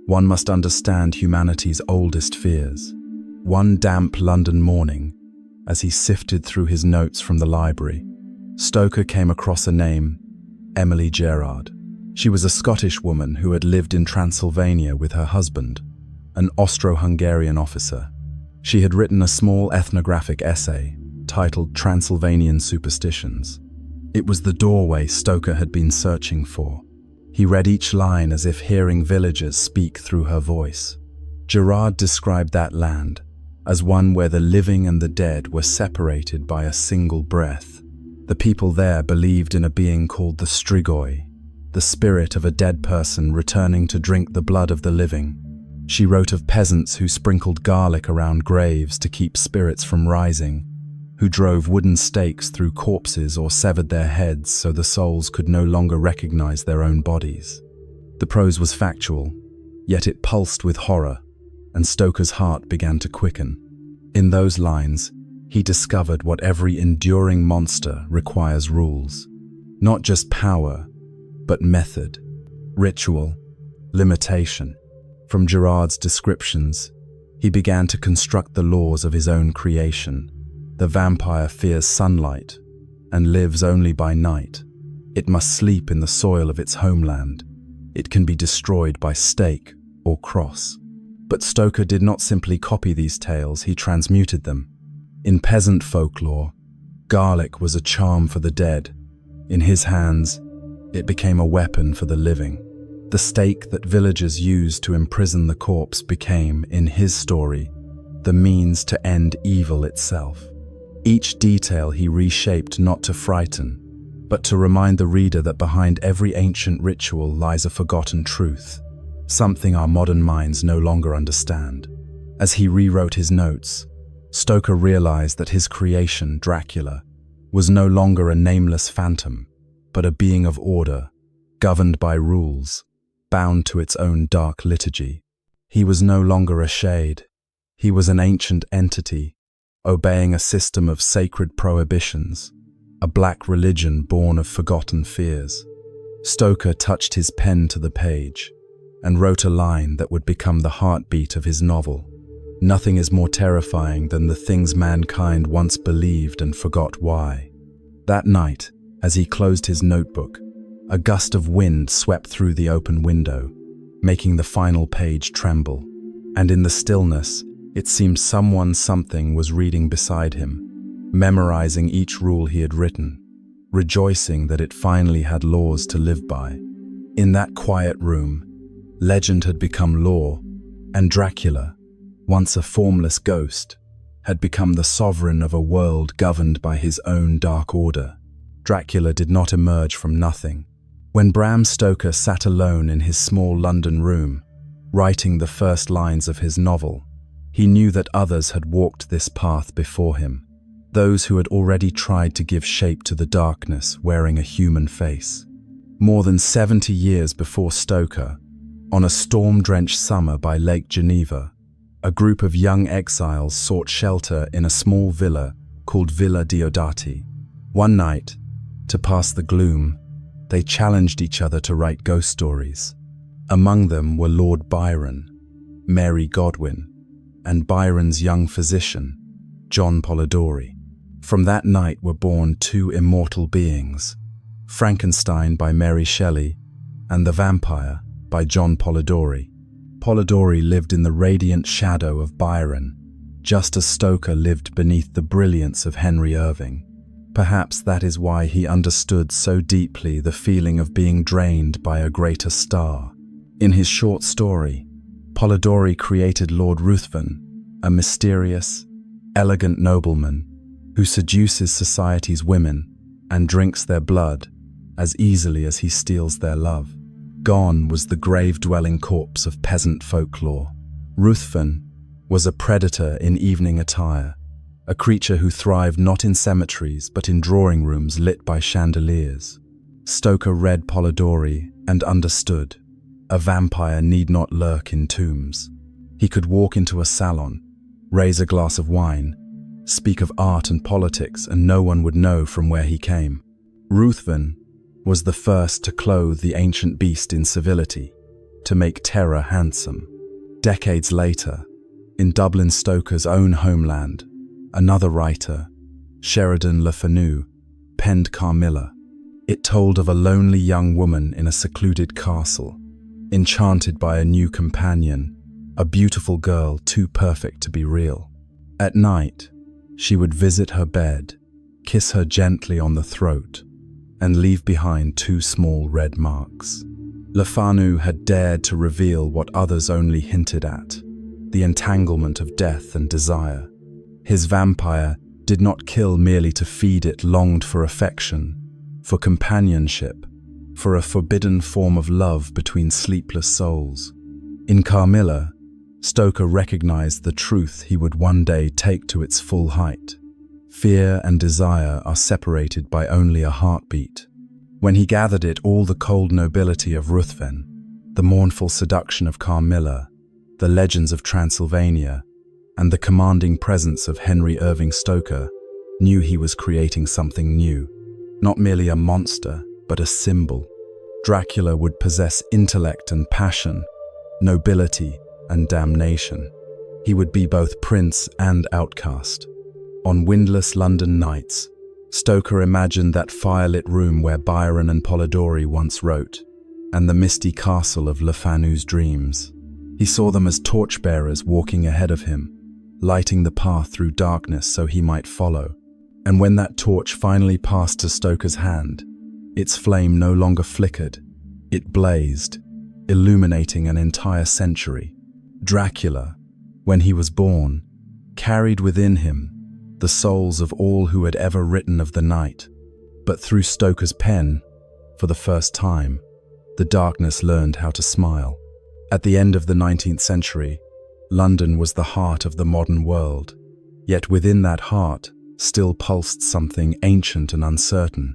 [SPEAKER 1] one must understand humanity's oldest fears. One damp London morning, as he sifted through his notes from the library, Stoker came across a name, Emily Gerard. She was a Scottish woman who had lived in Transylvania with her husband, an Austro-Hungarian officer. She had written a small ethnographic essay titled Transylvanian Superstitions. It was the doorway Stoker had been searching for. He read each line as if hearing villagers speak through her voice. Gerard described that land as one where the living and the dead were separated by a single breath. The people there believed in a being called the Strigoi, the spirit of a dead person returning to drink the blood of the living. She wrote of peasants who sprinkled garlic around graves to keep spirits from rising, who drove wooden stakes through corpses or severed their heads so the souls could no longer recognize their own bodies. The prose was factual, yet it pulsed with horror, and Stoker's heart began to quicken. In those lines, he discovered what every enduring monster requires: rules. Not just power, but method, ritual, limitation. From Gerard's descriptions, he began to construct the laws of his own creation. The vampire fears sunlight and lives only by night. It must sleep in the soil of its homeland. It can be destroyed by stake or cross. But Stoker did not simply copy these tales, he transmuted them. In peasant folklore, garlic was a charm for the dead. In his hands, it became a weapon for the living. The stake that villagers used to imprison the corpse became, in his story, the means to end evil itself. Each detail he reshaped not to frighten, but to remind the reader that behind every ancient ritual lies a forgotten truth, something our modern minds no longer understand. As he rewrote his notes, Stoker realized that his creation, Dracula, was no longer a nameless phantom, but a being of order, governed by rules, bound to its own dark liturgy. He was no longer a shade. He was an ancient entity, obeying a system of sacred prohibitions, a black religion born of forgotten fears. Stoker touched his pen to the page and wrote a line that would become the heartbeat of his novel. Nothing is more terrifying than the things mankind once believed and forgot why. That night, as he closed his notebook, a gust of wind swept through the open window, making the final page tremble. And in the stillness, it seemed something was reading beside him, memorizing each rule he had written, rejoicing that it finally had laws to live by. In that quiet room, legend had become law, and Dracula, once a formless ghost, had become the sovereign of a world governed by his own dark order. Dracula did not emerge from nothing. When Bram Stoker sat alone in his small London room, writing the first lines of his novel, he knew that others had walked this path before him, those who had already tried to give shape to the darkness wearing a human face. More than 70 years before Stoker, on a storm-drenched summer by Lake Geneva, a group of young exiles sought shelter in a small villa called Villa Diodati. One night, to pass the gloom, they challenged each other to write ghost stories. Among them were Lord Byron, Mary Godwin, and Byron's young physician, John Polidori. From that night were born two immortal beings, Frankenstein by Mary Shelley and The Vampire by John Polidori. Polidori lived in the radiant shadow of Byron, just as Stoker lived beneath the brilliance of Henry Irving. Perhaps that is why he understood so deeply the feeling of being drained by a greater star. In his short story, Polidori created Lord Ruthven, a mysterious, elegant nobleman who seduces society's women and drinks their blood as easily as he steals their love. Gone was the grave-dwelling corpse of peasant folklore. Ruthven was a predator in evening attire, a creature who thrived not in cemeteries but in drawing rooms lit by chandeliers. Stoker read Polidori and understood. A vampire need not lurk in tombs. He could walk into a salon, raise a glass of wine, speak of art and politics, and no one would know from where he came. Ruthven was the first to clothe the ancient beast in civility, to make terror handsome. Decades later, in Dublin Stoker's own homeland, another writer, Sheridan Le Fanu, penned Carmilla. It told of a lonely young woman in a secluded castle, enchanted by a new companion, a beautiful girl too perfect to be real. At night, she would visit her bed, kiss her gently on the throat, and leave behind two small red marks. Le Fanu had dared to reveal what others only hinted at, the entanglement of death and desire. His vampire did not kill merely to feed it, longed for affection, for companionship, for a forbidden form of love between sleepless souls. In Carmilla, Stoker recognized the truth he would one day take to its full height. Fear and desire are separated by only a heartbeat. When he gathered it all, the cold nobility of Ruthven, the mournful seduction of Carmilla, the legends of Transylvania, and the commanding presence of Henry Irving Stoker, knew he was creating something new. Not merely a monster, but a symbol. Dracula would possess intellect and passion, nobility and damnation. He would be both prince and outcast. On windless London nights, Stoker imagined that firelit room where Byron and Polidori once wrote, and the misty castle of Le Fanu's dreams. He saw them as torchbearers walking ahead of him, lighting the path through darkness so he might follow. And when that torch finally passed to Stoker's hand, its flame no longer flickered. It blazed, illuminating an entire century. Dracula, when he was born, carried within him the souls of all who had ever written of the night. But through Stoker's pen, for the first time, the darkness learned how to smile. At the end of the 19th century, London was the heart of the modern world. Yet within that heart still pulsed something ancient and uncertain,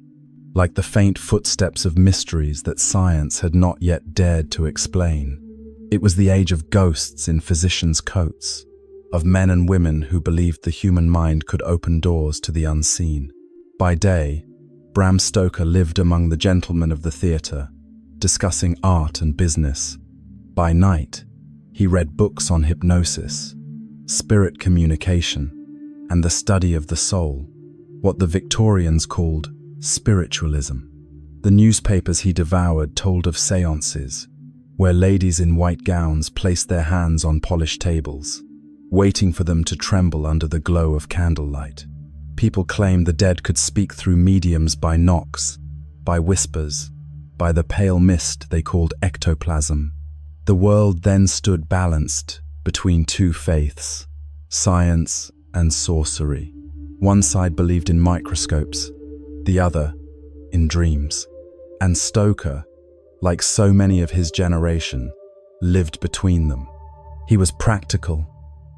[SPEAKER 1] like the faint footsteps of mysteries that science had not yet dared to explain. It was the age of ghosts in physicians' coats, of men and women who believed the human mind could open doors to the unseen. By day, Bram Stoker lived among the gentlemen of the theatre, discussing art and business. By night, he read books on hypnosis, spirit communication, and the study of the soul, what the Victorians called spiritualism. The newspapers he devoured told of séances, where ladies in white gowns placed their hands on polished tables, waiting for them to tremble under the glow of candlelight. People claimed the dead could speak through mediums by knocks, by whispers, by the pale mist they called ectoplasm. The world then stood balanced between two faiths, science and sorcery. One side believed in microscopes, the other in dreams. And Stoker, like so many of his generation, lived between them. He was practical,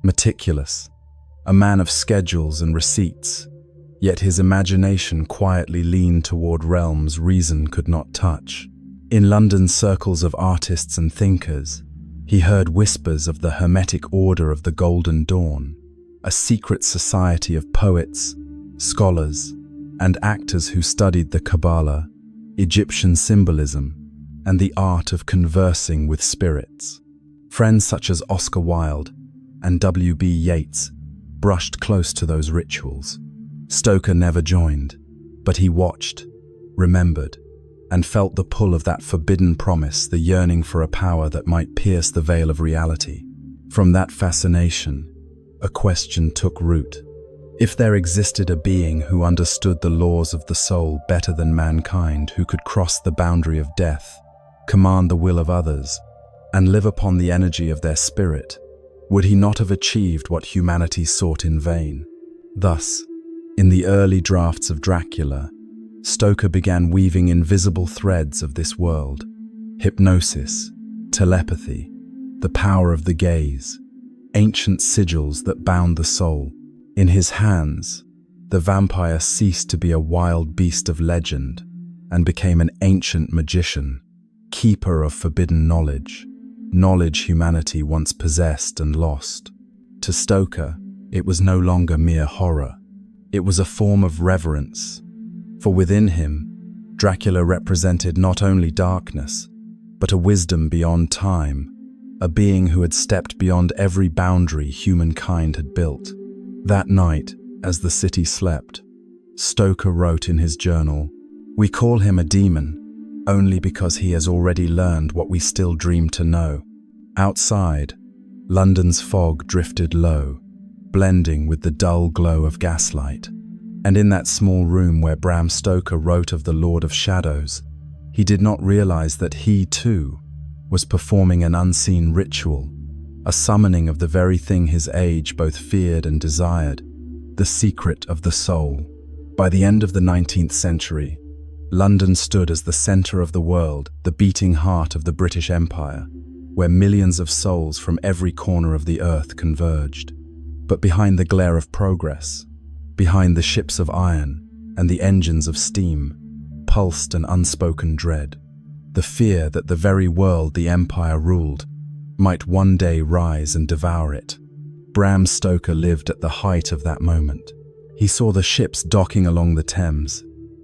[SPEAKER 1] meticulous, a man of schedules and receipts, yet his imagination quietly leaned toward realms reason could not touch. In London's circles of artists and thinkers, he heard whispers of the Hermetic Order of the Golden Dawn, a secret society of poets, scholars, and actors who studied the Kabbalah, Egyptian symbolism, and the art of conversing with spirits. Friends such as Oscar Wilde and W.B. Yeats brushed close to those rituals. Stoker never joined, but he watched, remembered, and felt the pull of that forbidden promise, the yearning for a power that might pierce the veil of reality. From that fascination, a question took root. If there existed a being who understood the laws of the soul better than mankind, who could cross the boundary of death, command the will of others, and live upon the energy of their spirit, would he not have achieved what humanity sought in vain? Thus, in the early drafts of Dracula, Stoker began weaving invisible threads of this world: hypnosis, telepathy, the power of the gaze, ancient sigils that bound the soul. In his hands, the vampire ceased to be a wild beast of legend and became an ancient magician, keeper of forbidden knowledge, knowledge humanity once possessed and lost. To Stoker, it was no longer mere horror. It was a form of reverence, for within him, Dracula represented not only darkness, but a wisdom beyond time, a being who had stepped beyond every boundary humankind had built. That night, as the city slept, Stoker wrote in his journal, "We call him a demon only because he has already learned what we still dream to know." Outside, London's fog drifted low, blending with the dull glow of gaslight. And in that small room where Bram Stoker wrote of the Lord of Shadows, he did not realize that he, too, was performing an unseen ritual, a summoning of the very thing his age both feared and desired, the secret of the soul. By the end of the 19th century, London stood as the center of the world, the beating heart of the British Empire, where millions of souls from every corner of the earth converged. But behind the glare of progress, behind the ships of iron and the engines of steam, pulsed an unspoken dread, the fear that the very world the empire ruled might one day rise and devour it. Bram Stoker lived at the height of that moment. He saw the ships docking along the Thames,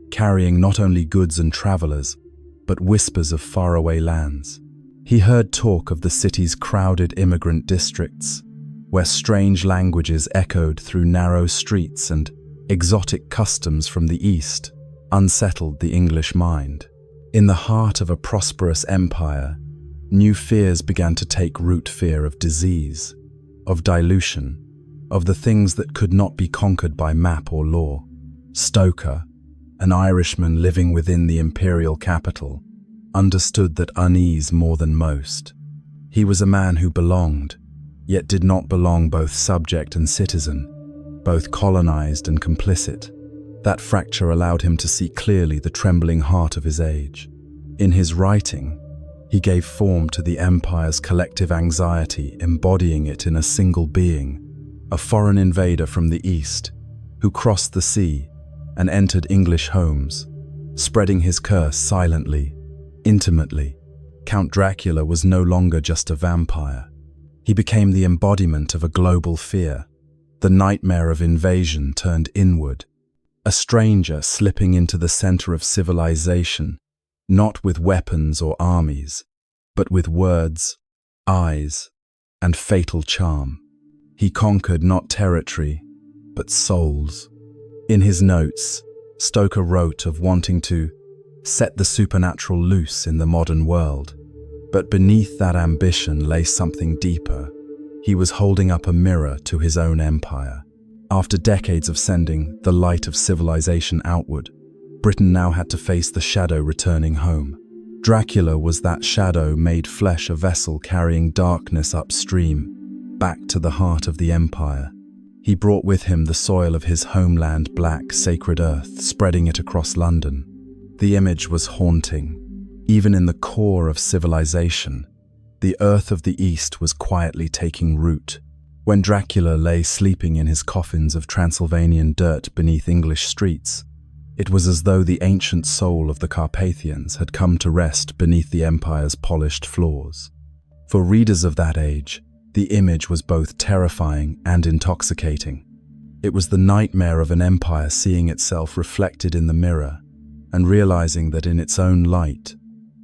[SPEAKER 1] carrying not only goods and travelers, but whispers of faraway lands. He heard talk of the city's crowded immigrant districts, where strange languages echoed through narrow streets and exotic customs from the East unsettled the English mind. In the heart of a prosperous empire, new fears began to take root: fear of disease, of dilution, of the things that could not be conquered by map or law. Stoker, an Irishman living within the imperial capital, understood that unease more than most. He was a man who belonged, yet did not belong, both subject and citizen, both colonized and complicit. That fracture allowed him to see clearly the trembling heart of his age. In his writing, he gave form to the empire's collective anxiety, embodying it in a single being, a foreign invader from the east, who crossed the sea and entered English homes, spreading his curse silently, intimately. Count Dracula was no longer just a vampire. He became the embodiment of a global fear, the nightmare of invasion turned inward, a stranger slipping into the center of civilization, not with weapons or armies, but with words, eyes, and fatal charm. He conquered not territory, but souls. In his notes, Stoker wrote of wanting to set the supernatural loose in the modern world. But beneath that ambition lay something deeper. He was holding up a mirror to his own empire. After decades of sending the light of civilization outward, Britain now had to face the shadow returning home. Dracula was that shadow made flesh, a vessel carrying darkness upstream, back to the heart of the empire. He brought with him the soil of his homeland, black, sacred earth, spreading it across London. The image was haunting. Even in the core of civilization, the earth of the East was quietly taking root. When Dracula lay sleeping in his coffins of Transylvanian dirt beneath English streets, it was as though the ancient soul of the Carpathians had come to rest beneath the empire's polished floors. For readers of that age, the image was both terrifying and intoxicating. It was the nightmare of an empire seeing itself reflected in the mirror and realizing that in its own light,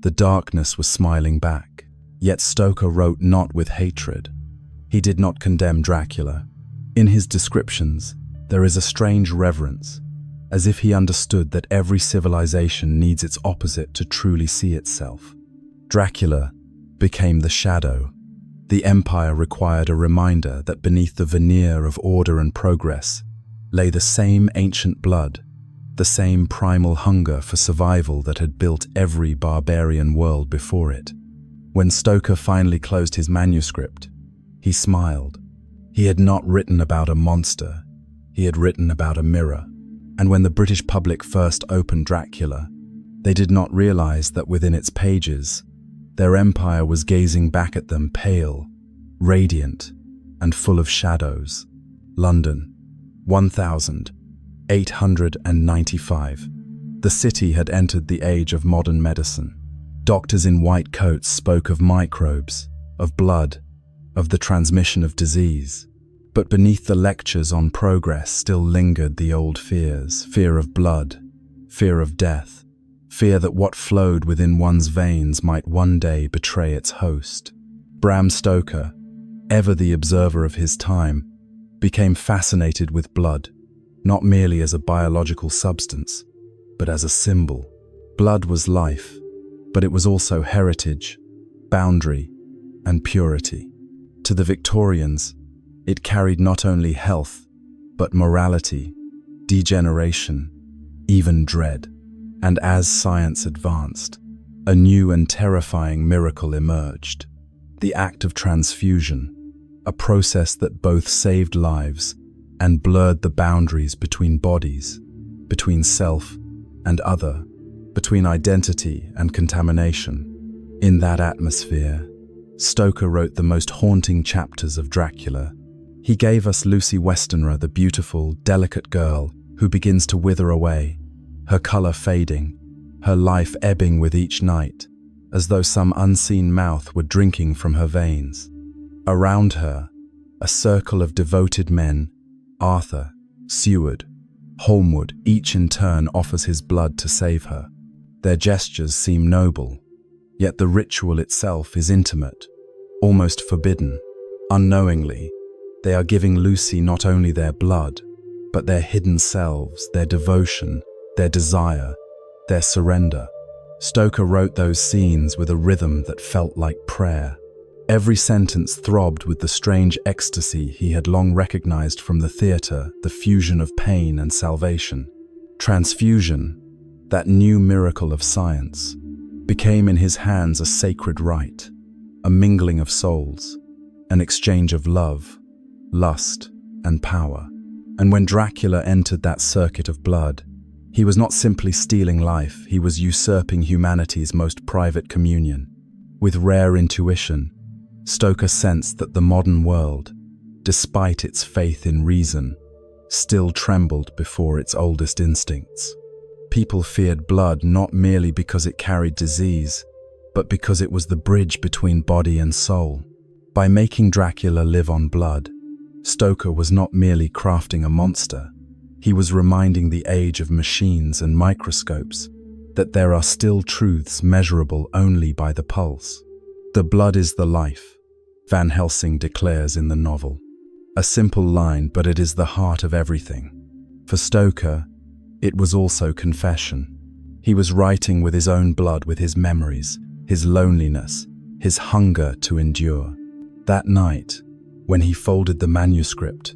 [SPEAKER 1] the darkness was smiling back. Yet Stoker wrote not with hatred. He did not condemn Dracula. In his descriptions, there is a strange reverence, as if he understood that every civilization needs its opposite to truly see itself. Dracula became the shadow. The empire required a reminder that beneath the veneer of order and progress lay the same ancient blood, the same primal hunger for survival that had built every barbarian world before it. When Stoker finally closed his manuscript, he smiled. He had not written about a monster, he had written about a mirror. And when the British public first opened Dracula, they did not realize that within its pages, their empire was gazing back at them, pale, radiant, and full of shadows. London, 1895. The city had entered the age of modern medicine. Doctors in white coats spoke of microbes, of blood, of the transmission of disease. But beneath the lectures on progress still lingered the old fears, fear of blood, fear of death, fear that what flowed within one's veins might one day betray its host. Bram Stoker, ever the observer of his time, became fascinated with blood, not merely as a biological substance, but as a symbol. Blood was life, but it was also heritage, boundary, and purity. To the Victorians, it carried not only health, but morality, degeneration, even dread. And as science advanced, a new and terrifying miracle emerged. The act of transfusion, a process that both saved lives and blurred the boundaries between bodies, between self and other, between identity and contamination. In that atmosphere, Stoker wrote the most haunting chapters of Dracula. He gave us Lucy Westenra, the beautiful, delicate girl who begins to wither away, her color fading, her life ebbing with each night, as though some unseen mouth were drinking from her veins. Around her, a circle of devoted men, Arthur, Seward, Holmwood, each in turn offers his blood to save her. Their gestures seem noble, yet the ritual itself is intimate, almost forbidden. Unknowingly, they are giving Lucy not only their blood, but their hidden selves, their devotion, their desire, their surrender. Stoker wrote those scenes with a rhythm that felt like prayer. Every sentence throbbed with the strange ecstasy he had long recognized from the theater, the fusion of pain and salvation. Transfusion, that new miracle of science, became in his hands a sacred rite, a mingling of souls, an exchange of love, lust, and power. And when Dracula entered that circuit of blood, he was not simply stealing life, he was usurping humanity's most private communion. With rare intuition, Stoker sensed that the modern world, despite its faith in reason, still trembled before its oldest instincts. People feared blood not merely because it carried disease, but because it was the bridge between body and soul. By making Dracula live on blood, Stoker was not merely crafting a monster, he was reminding the age of machines and microscopes that there are still truths measurable only by the pulse. The blood is the life, Van Helsing declares in the novel. A simple line, but it is the heart of everything. For Stoker, it was also confession. He was writing with his own blood, with his memories, his loneliness, his hunger to endure. That night, when he folded the manuscript,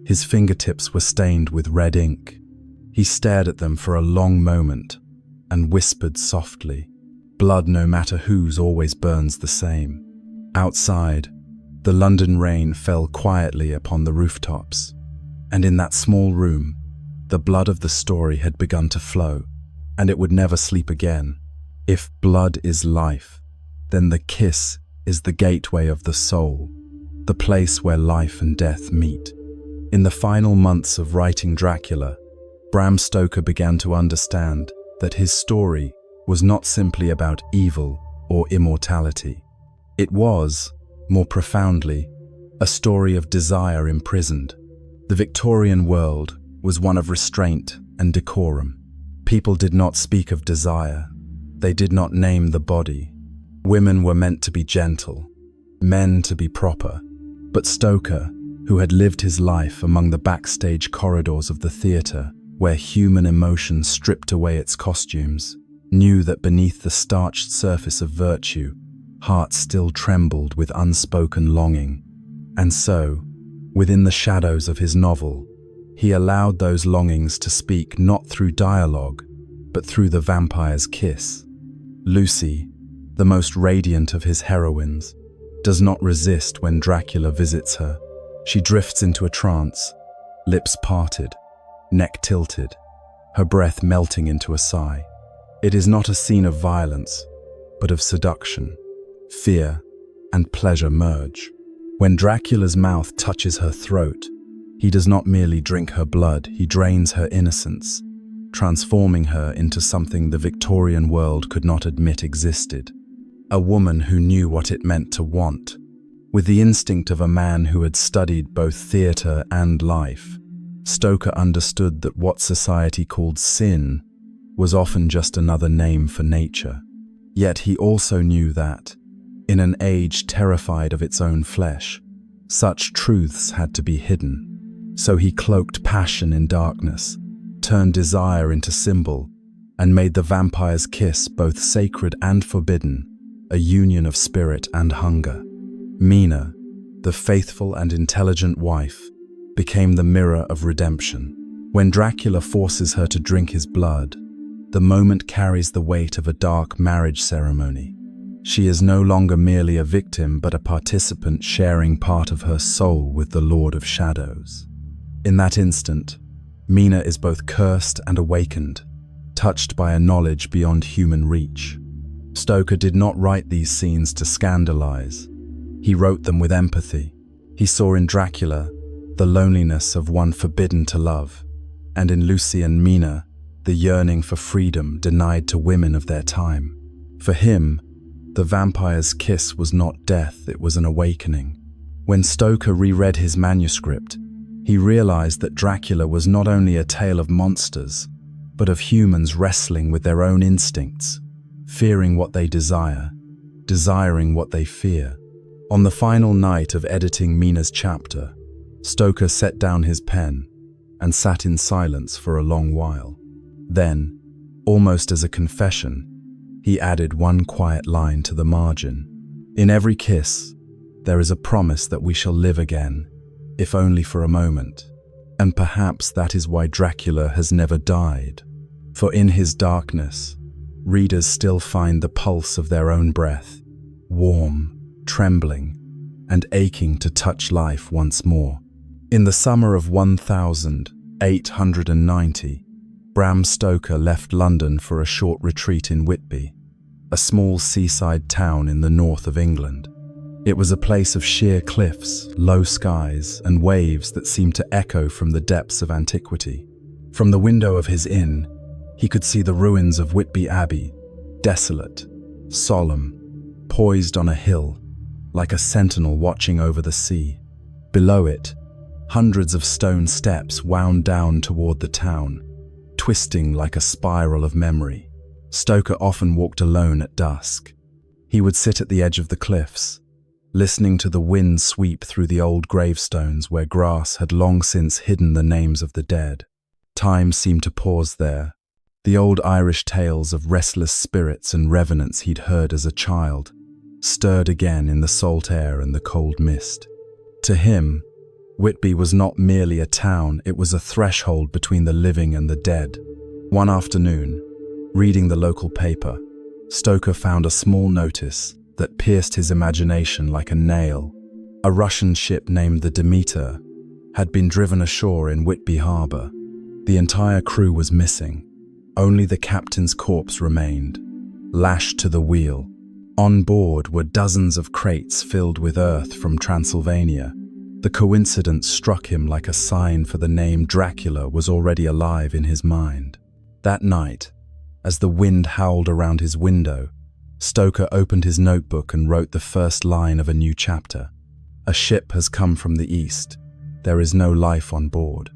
[SPEAKER 1] his fingertips were stained with red ink. He stared at them for a long moment and whispered softly, "Blood, no matter whose, always burns the same." Outside, the London rain fell quietly upon the rooftops, and in that small room, the blood of the story had begun to flow, and it would never sleep again. If blood is life, then the kiss is the gateway of the soul, the place where life and death meet. In the final months of writing Dracula, Bram Stoker began to understand that his story was not simply about evil or immortality. It was, more profoundly, a story of desire imprisoned. The Victorian world was one of restraint and decorum. People did not speak of desire. They did not name the body. Women were meant to be gentle, men to be proper. But Stoker, who had lived his life among the backstage corridors of the theater, where human emotion stripped away its costumes, knew that beneath the starched surface of virtue, hearts still trembled with unspoken longing. And so, within the shadows of his novel, he allowed those longings to speak not through dialogue, but through the vampire's kiss. Lucy, the most radiant of his heroines, does not resist when Dracula visits her. She drifts into a trance, lips parted, neck tilted, her breath melting into a sigh. It is not a scene of violence, but of seduction. Fear and pleasure merge. When Dracula's mouth touches her throat, he does not merely drink her blood, he drains her innocence, transforming her into something the Victorian world could not admit existed. A woman who knew what it meant to want. With the instinct of a man who had studied both theatre and life, Stoker understood that what society called sin was often just another name for nature. Yet he also knew that, in an age terrified of its own flesh, such truths had to be hidden. So he cloaked passion in darkness, turned desire into symbol, and made the vampire's kiss both sacred and forbidden, a union of spirit and hunger. Mina, the faithful and intelligent wife, became the mirror of redemption. When Dracula forces her to drink his blood, the moment carries the weight of a dark marriage ceremony. She is no longer merely a victim, but a participant sharing part of her soul with the Lord of Shadows. In that instant, Mina is both cursed and awakened, touched by a knowledge beyond human reach. Stoker did not write these scenes to scandalize. He wrote them with empathy. He saw in Dracula the loneliness of one forbidden to love, and in Lucy and Mina the yearning for freedom denied to women of their time. For him, the vampire's kiss was not death, it was an awakening. When Stoker reread his manuscript, he realized that Dracula was not only a tale of monsters, but of humans wrestling with their own instincts, fearing what they desire, desiring what they fear. On the final night of editing Mina's chapter, Stoker set down his pen and sat in silence for a long while. Then, almost as a confession, he added one quiet line to the margin. In every kiss, there is a promise that we shall live again, if only for a moment. And perhaps that is why Dracula has never died. For in his darkness, readers still find the pulse of their own breath, warm, trembling, and aching to touch life once more. In the summer of 1890, Bram Stoker left London for a short retreat in Whitby, a small seaside town in the north of England. It was a place of sheer cliffs, low skies, and waves that seemed to echo from the depths of antiquity. From the window of his inn, he could see the ruins of Whitby Abbey, desolate, solemn, poised on a hill, like a sentinel watching over the sea. Below it, hundreds of stone steps wound down toward the town, twisting like a spiral of memory. Stoker often walked alone at dusk. He would sit at the edge of the cliffs, listening to the wind sweep through the old gravestones where grass had long since hidden the names of the dead. Time seemed to pause there. The old Irish tales of restless spirits and revenants he'd heard as a child stirred again in the salt air and the cold mist. To him, Whitby was not merely a town, it was a threshold between the living and the dead. One afternoon, reading the local paper, Stoker found a small notice that pierced his imagination like a nail. A Russian ship named the Demeter had been driven ashore in Whitby Harbour. The entire crew was missing. Only the captain's corpse remained, lashed to the wheel. On board were dozens of crates filled with earth from Transylvania. The coincidence struck him like a sign, for the name Dracula was already alive in his mind. That night, as the wind howled around his window, Stoker opened his notebook and wrote the first line of a new chapter. A ship has come from the east. There is no life on board.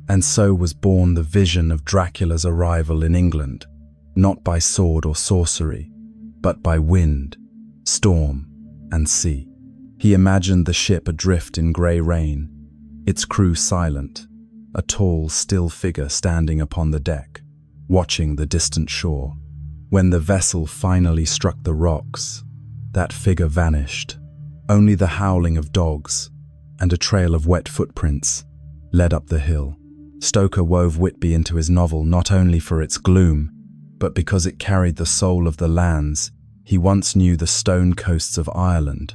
[SPEAKER 1] And so was born the vision of Dracula's arrival in England, not by sword or sorcery, but by wind, storm, and sea. He imagined the ship adrift in grey rain, its crew silent, a tall, still figure standing upon the deck, watching the distant shore. When the vessel finally struck the rocks, that figure vanished. Only the howling of dogs and a trail of wet footprints led up the hill. Stoker wove Whitby into his novel not only for its gloom, but because it carried the soul of the lands he once knew, the stone coasts of Ireland,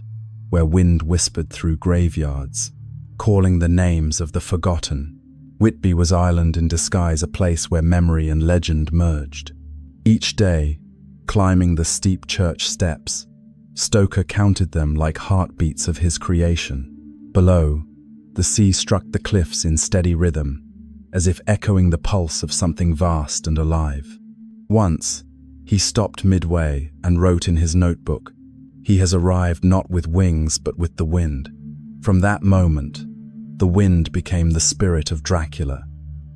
[SPEAKER 1] where wind whispered through graveyards, calling the names of the forgotten. Whitby was Ireland in disguise, a place where memory and legend merged. Each day, climbing the steep church steps, Stoker counted them like heartbeats of his creation. Below, the sea struck the cliffs in steady rhythm, as if echoing the pulse of something vast and alive. Once, he stopped midway and wrote in his notebook, "He has arrived not with wings but with the wind." From that moment, the wind became the spirit of Dracula.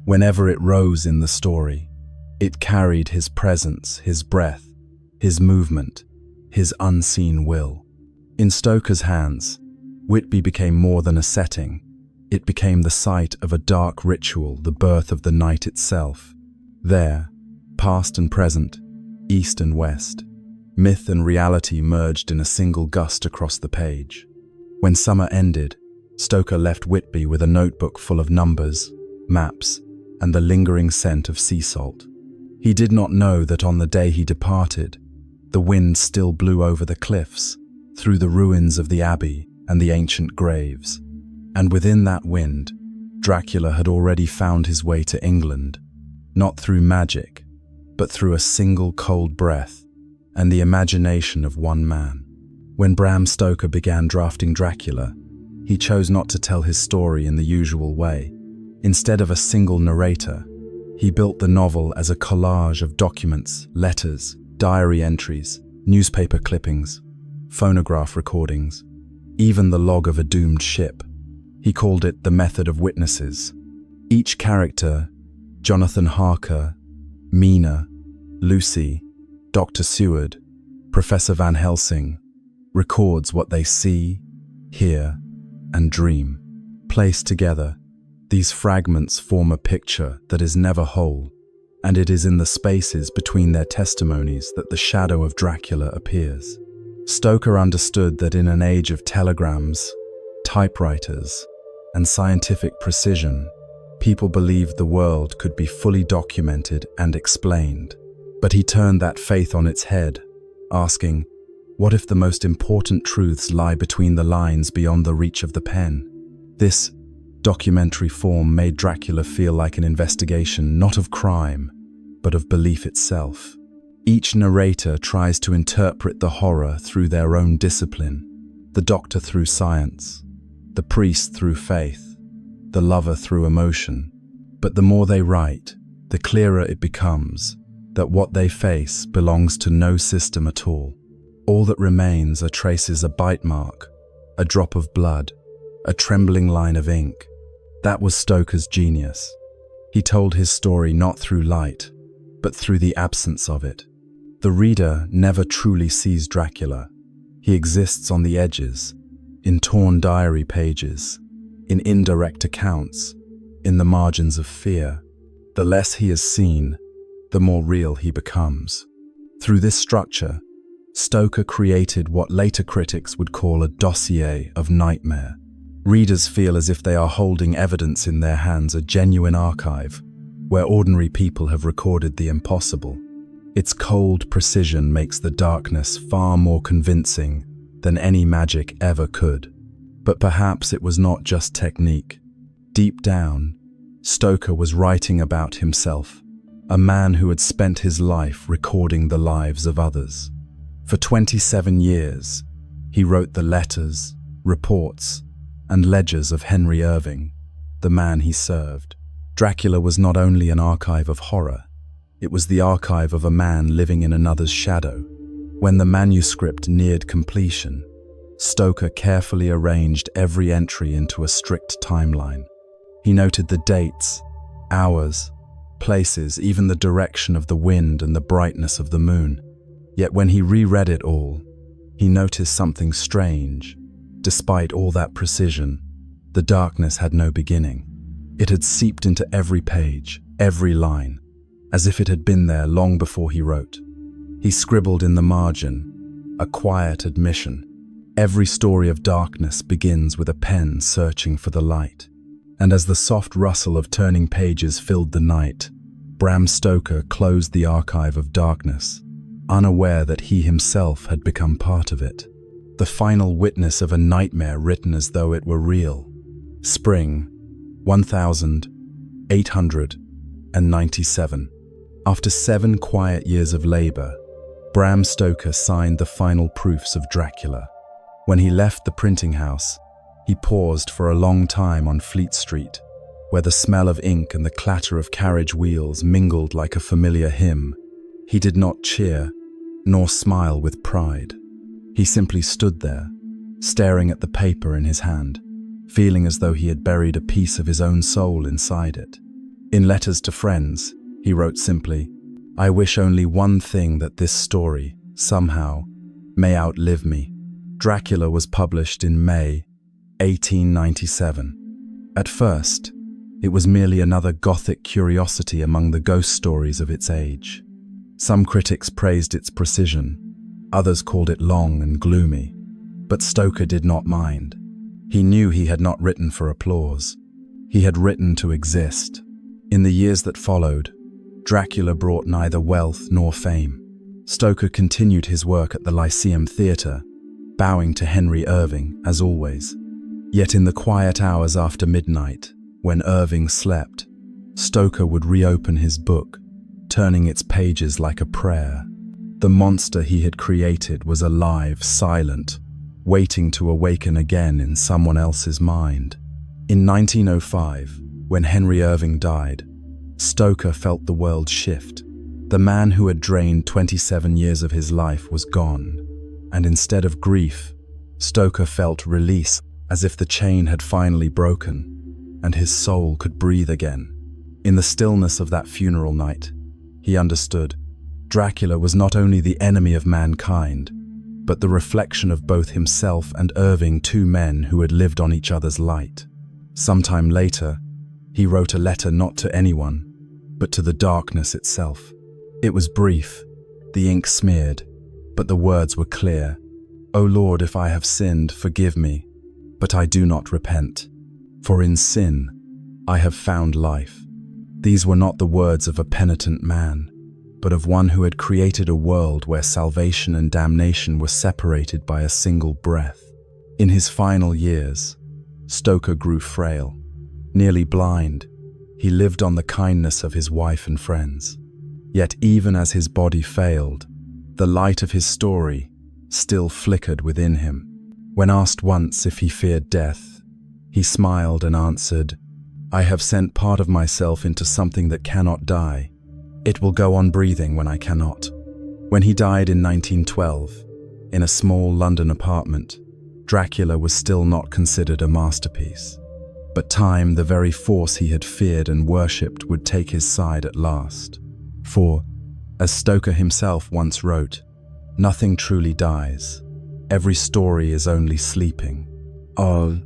[SPEAKER 1] Whenever it rose in the story, it carried his presence, his breath, his movement, his unseen will. In Stoker's hands, Whitby became more than a setting. It became the site of a dark ritual, the birth of the night itself. There, past and present, east and west, myth and reality merged in a single gust across the page. When summer ended, Stoker left Whitby with a notebook full of numbers, maps, and the lingering scent of sea salt. He did not know that on the day he departed, the wind still blew over the cliffs, through the ruins of the abbey and the ancient graves. And within that wind, Dracula had already found his way to England, not through magic, but through a single cold breath and the imagination of one man. When Bram Stoker began drafting Dracula, he chose not to tell his story in the usual way. Instead of a single narrator, he built the novel as a collage of documents, letters, diary entries, newspaper clippings, phonograph recordings, even the log of a doomed ship. He called it the method of witnesses. Each character, Jonathan Harker, Mina, Lucy, Dr. Seward, Professor Van Helsing, records what they see, hear, and dream. Placed together, these fragments form a picture that is never whole, and it is in the spaces between their testimonies that the shadow of Dracula appears. Stoker understood that in an age of telegrams, typewriters, and scientific precision, people believed the world could be fully documented and explained. But he turned that faith on its head, asking, what if the most important truths lie between the lines beyond the reach of the pen? This documentary form made Dracula feel like an investigation not of crime, but of belief itself. Each narrator tries to interpret the horror through their own discipline, the doctor through science, the priest through faith, the lover through emotion. But the more they write, the clearer it becomes that what they face belongs to no system at all. All that remains are traces, a bite mark, a drop of blood, a trembling line of ink. That was Stoker's genius. He told his story not through light, but through the absence of it. The reader never truly sees Dracula. He exists on the edges, in torn diary pages, in indirect accounts, in the margins of fear. The less he is seen, the more real he becomes. Through this structure, Stoker created what later critics would call a dossier of nightmare. Readers feel as if they are holding evidence in their hands, a genuine archive, where ordinary people have recorded the impossible. Its cold precision makes the darkness far more convincing than any magic ever could. But perhaps it was not just technique. Deep down, Stoker was writing about himself, a man who had spent his life recording the lives of others. For 27 years, he wrote the letters, reports, and ledgers of Henry Irving, the man he served. Dracula was not only an archive of horror, it was the archive of a man living in another's shadow. When the manuscript neared completion, Stoker carefully arranged every entry into a strict timeline. He noted the dates, hours, places, even the direction of the wind and the brightness of the moon. Yet when he reread it all, he noticed something strange. Despite all that precision, the darkness had no beginning. It had seeped into every page, every line, as if it had been there long before he wrote. He scribbled in the margin, a quiet admission. Every story of darkness begins with a pen searching for the light. And as the soft rustle of turning pages filled the night, Bram Stoker closed the archive of darkness, unaware that he himself had become part of it. The final witness of a nightmare written as though it were real. Spring, 1897. After 7 quiet years of labor, Bram Stoker signed the final proofs of Dracula. When he left the printing house, he paused for a long time on Fleet Street, where the smell of ink and the clatter of carriage wheels mingled like a familiar hymn. He did not cheer, nor smile with pride. He simply stood there, staring at the paper in his hand, feeling as though he had buried a piece of his own soul inside it. In letters to friends, he wrote simply, "I wish only one thing, that this story, somehow, may outlive me." Dracula was published in May 1897. At first, it was merely another Gothic curiosity among the ghost stories of its age. Some critics praised its precision, others called it long and gloomy. But Stoker did not mind. He knew he had not written for applause. He had written to exist. In the years that followed, Dracula brought neither wealth nor fame. Stoker continued his work at the Lyceum Theatre, bowing to Henry Irving, as always. Yet in the quiet hours after midnight, when Irving slept, Stoker would reopen his book, turning its pages like a prayer. The monster he had created was alive, silent, waiting to awaken again in someone else's mind. In 1905, when Henry Irving died, Stoker felt the world shift. The man who had drained 27 years of his life was gone, and instead of grief, Stoker felt release, as if the chain had finally broken, and his soul could breathe again. In the stillness of that funeral night, he understood Dracula was not only the enemy of mankind, but the reflection of both himself and Irving, 2 men who had lived on each other's light. Sometime later, he wrote a letter not to anyone, but to the darkness itself. It was brief, the ink smeared, but the words were clear. "O Lord, if I have sinned, forgive me, but I do not repent. For in sin I have found life." These were not the words of a penitent man, but of one who had created a world where salvation and damnation were separated by a single breath. In his final years, Stoker grew frail. Nearly blind, he lived on the kindness of his wife and friends. Yet even as his body failed, the light of his story still flickered within him. When asked once if he feared death, he smiled and answered, "I have sent part of myself into something that cannot die. It will go on breathing when I cannot." When he died in 1912, in a small London apartment, Dracula was still not considered a masterpiece. But time, the very force he had feared and worshipped, would take his side at last. For, as Stoker himself once wrote, "Nothing truly dies. Every story is only sleeping." Oh,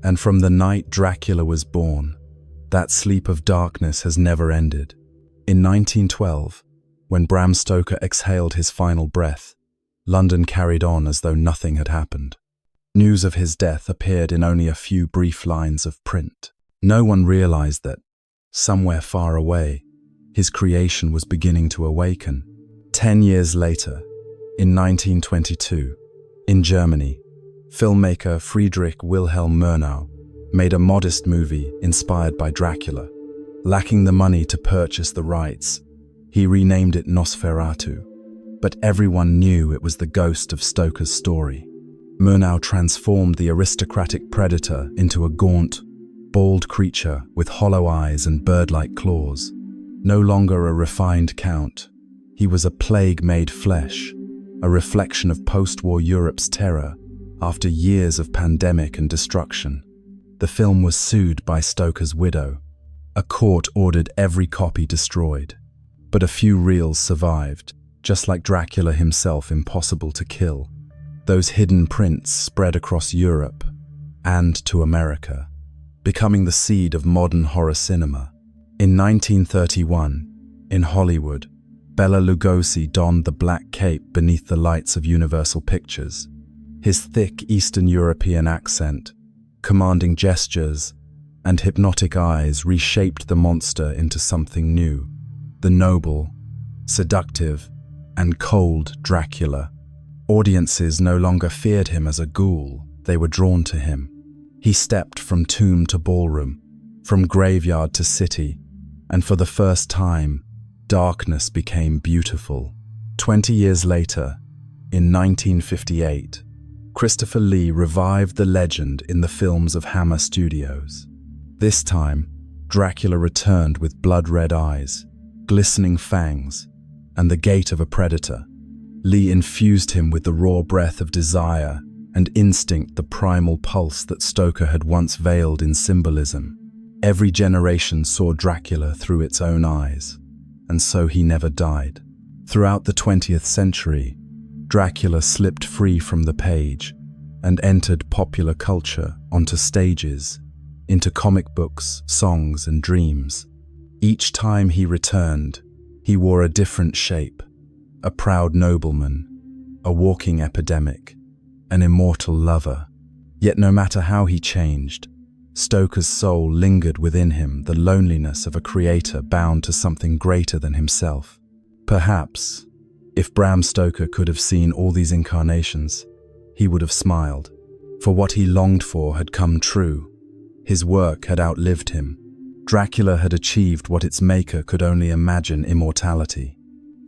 [SPEAKER 1] and from the night Dracula was born, that sleep of darkness has never ended. In 1912, when Bram Stoker exhaled his final breath, London carried on as though nothing had happened. News of his death appeared in only a few brief lines of print. No one realized that, somewhere far away, his creation was beginning to awaken. 10 years later, in 1922, in Germany, filmmaker Friedrich Wilhelm Murnau made a modest movie inspired by Dracula. Lacking the money to purchase the rights, he renamed it Nosferatu, but everyone knew it was the ghost of Stoker's story. Murnau transformed the aristocratic predator into a gaunt, bald creature with hollow eyes and bird-like claws. No longer a refined count, he was a plague made flesh, a reflection of post-war Europe's terror after years of pandemic and destruction. The film was sued by Stoker's widow. A court ordered every copy destroyed, but a few reels survived, just like Dracula himself, impossible to kill. Those hidden prints spread across Europe and to America, becoming the seed of modern horror cinema. In 1931, in Hollywood, Bela Lugosi donned the black cape beneath the lights of Universal Pictures. His thick Eastern European accent, commanding gestures, and hypnotic eyes reshaped the monster into something new. The noble, seductive, and cold Dracula. Audiences no longer feared him as a ghoul, they were drawn to him. He stepped from tomb to ballroom, from graveyard to city, and for the first time, darkness became beautiful. 20 years later, in 1958, Christopher Lee revived the legend in the films of Hammer Studios. This time, Dracula returned with blood-red eyes, glistening fangs, and the gait of a predator. Lee infused him with the raw breath of desire and instinct, the primal pulse that Stoker had once veiled in symbolism. Every generation saw Dracula through its own eyes, and so he never died. Throughout the 20th century, Dracula slipped free from the page and entered popular culture, onto stages, into comic books, songs, and dreams. Each time he returned, he wore a different shape. A proud nobleman, a walking epidemic, an immortal lover. Yet no matter how he changed, Stoker's soul lingered within him, the loneliness of a creator bound to something greater than himself. Perhaps, if Bram Stoker could have seen all these incarnations, he would have smiled, for what he longed for had come true. His work had outlived him. Dracula had achieved what its maker could only imagine: immortality.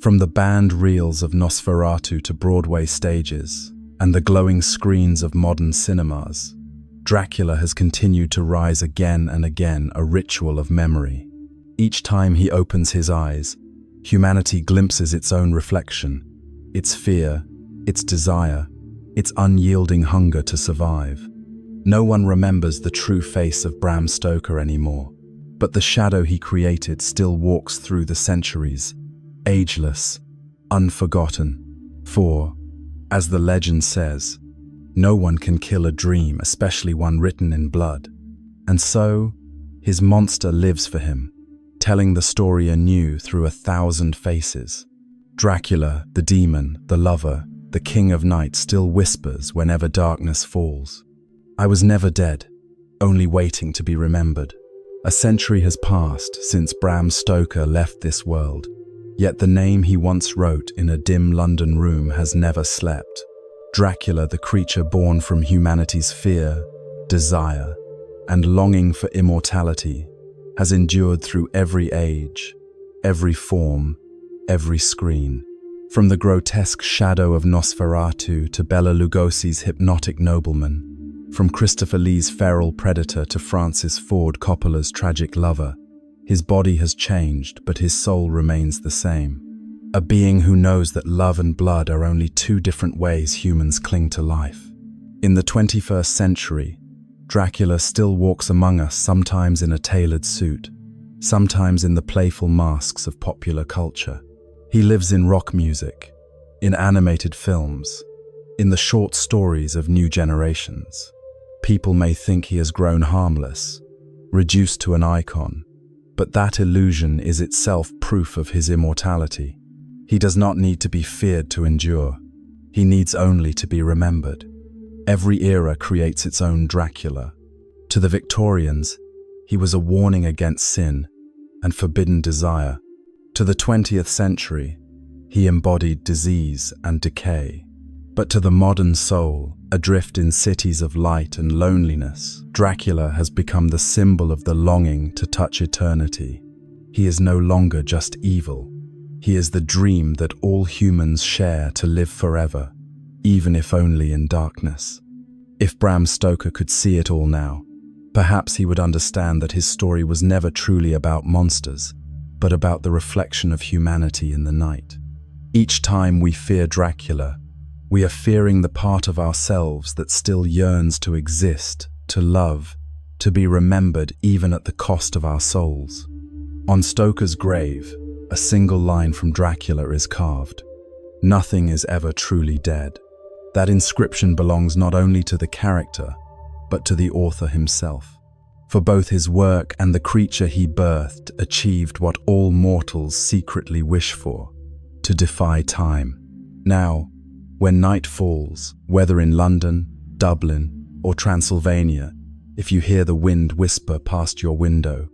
[SPEAKER 1] From the banned reels of Nosferatu to Broadway stages and the glowing screens of modern cinemas, Dracula has continued to rise again and again, a ritual of memory. Each time he opens his eyes, humanity glimpses its own reflection, its fear, its desire, its unyielding hunger to survive. No one remembers the true face of Bram Stoker anymore, but the shadow he created still walks through the centuries, ageless, unforgotten. For, as the legend says, no one can kill a dream, especially one written in blood. And so, his monster lives for him, telling the story anew through 1,000 faces. Dracula, the demon, the lover, the king of night still whispers whenever darkness falls. I was never dead, only waiting to be remembered. A century has passed since Bram Stoker left this world, yet the name he once wrote in a dim London room has never slept. Dracula, the creature born from humanity's fear, desire, and longing for immortality, has endured through every age, every form, every screen. From the grotesque shadow of Nosferatu to Bela Lugosi's hypnotic nobleman, from Christopher Lee's feral predator to Francis Ford Coppola's tragic lover, his body has changed, but his soul remains the same. A being who knows that love and blood are only two different ways humans cling to life. In the 21st century, Dracula still walks among us, sometimes in a tailored suit, sometimes in the playful masks of popular culture. He lives in rock music, in animated films, in the short stories of new generations. People may think he has grown harmless, reduced to an icon, but that illusion is itself proof of his immortality. He does not need to be feared to endure. He needs only to be remembered. Every era creates its own Dracula. To the Victorians, he was a warning against sin and forbidden desire. To the 20th century, he embodied disease and decay. But to the modern soul, adrift in cities of light and loneliness, Dracula has become the symbol of the longing to touch eternity. He is no longer just evil. He is the dream that all humans share to live forever, even if only in darkness. If Bram Stoker could see it all now, perhaps he would understand that his story was never truly about monsters, but about the reflection of humanity in the night. Each time we fear Dracula, we are fearing the part of ourselves that still yearns to exist, to love, to be remembered even at the cost of our souls. On Stoker's grave, a single line from Dracula is carved: "Nothing is ever truly dead." That inscription belongs not only to the character, but to the author himself. For both his work and the creature he birthed achieved what all mortals secretly wish for: to defy time. Now, when night falls, whether in London, Dublin, or Transylvania, if you hear the wind whisper past your window,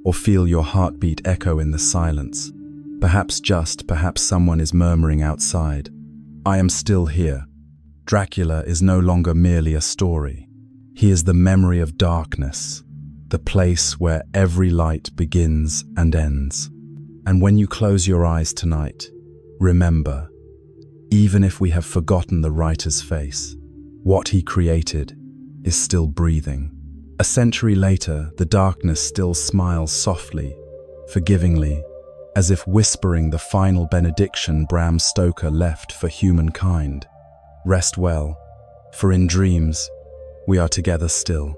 [SPEAKER 1] or feel your heartbeat echo in the silence, perhaps someone is murmuring outside, "I am still here." Dracula is no longer merely a story. He is the memory of darkness, the place where every light begins and ends. And when you close your eyes tonight, remember, even if we have forgotten the writer's face, what he created is still breathing. A century later, the darkness still smiles softly, forgivingly, as if whispering the final benediction Bram Stoker left for humankind. Rest well, for in dreams, we are together still.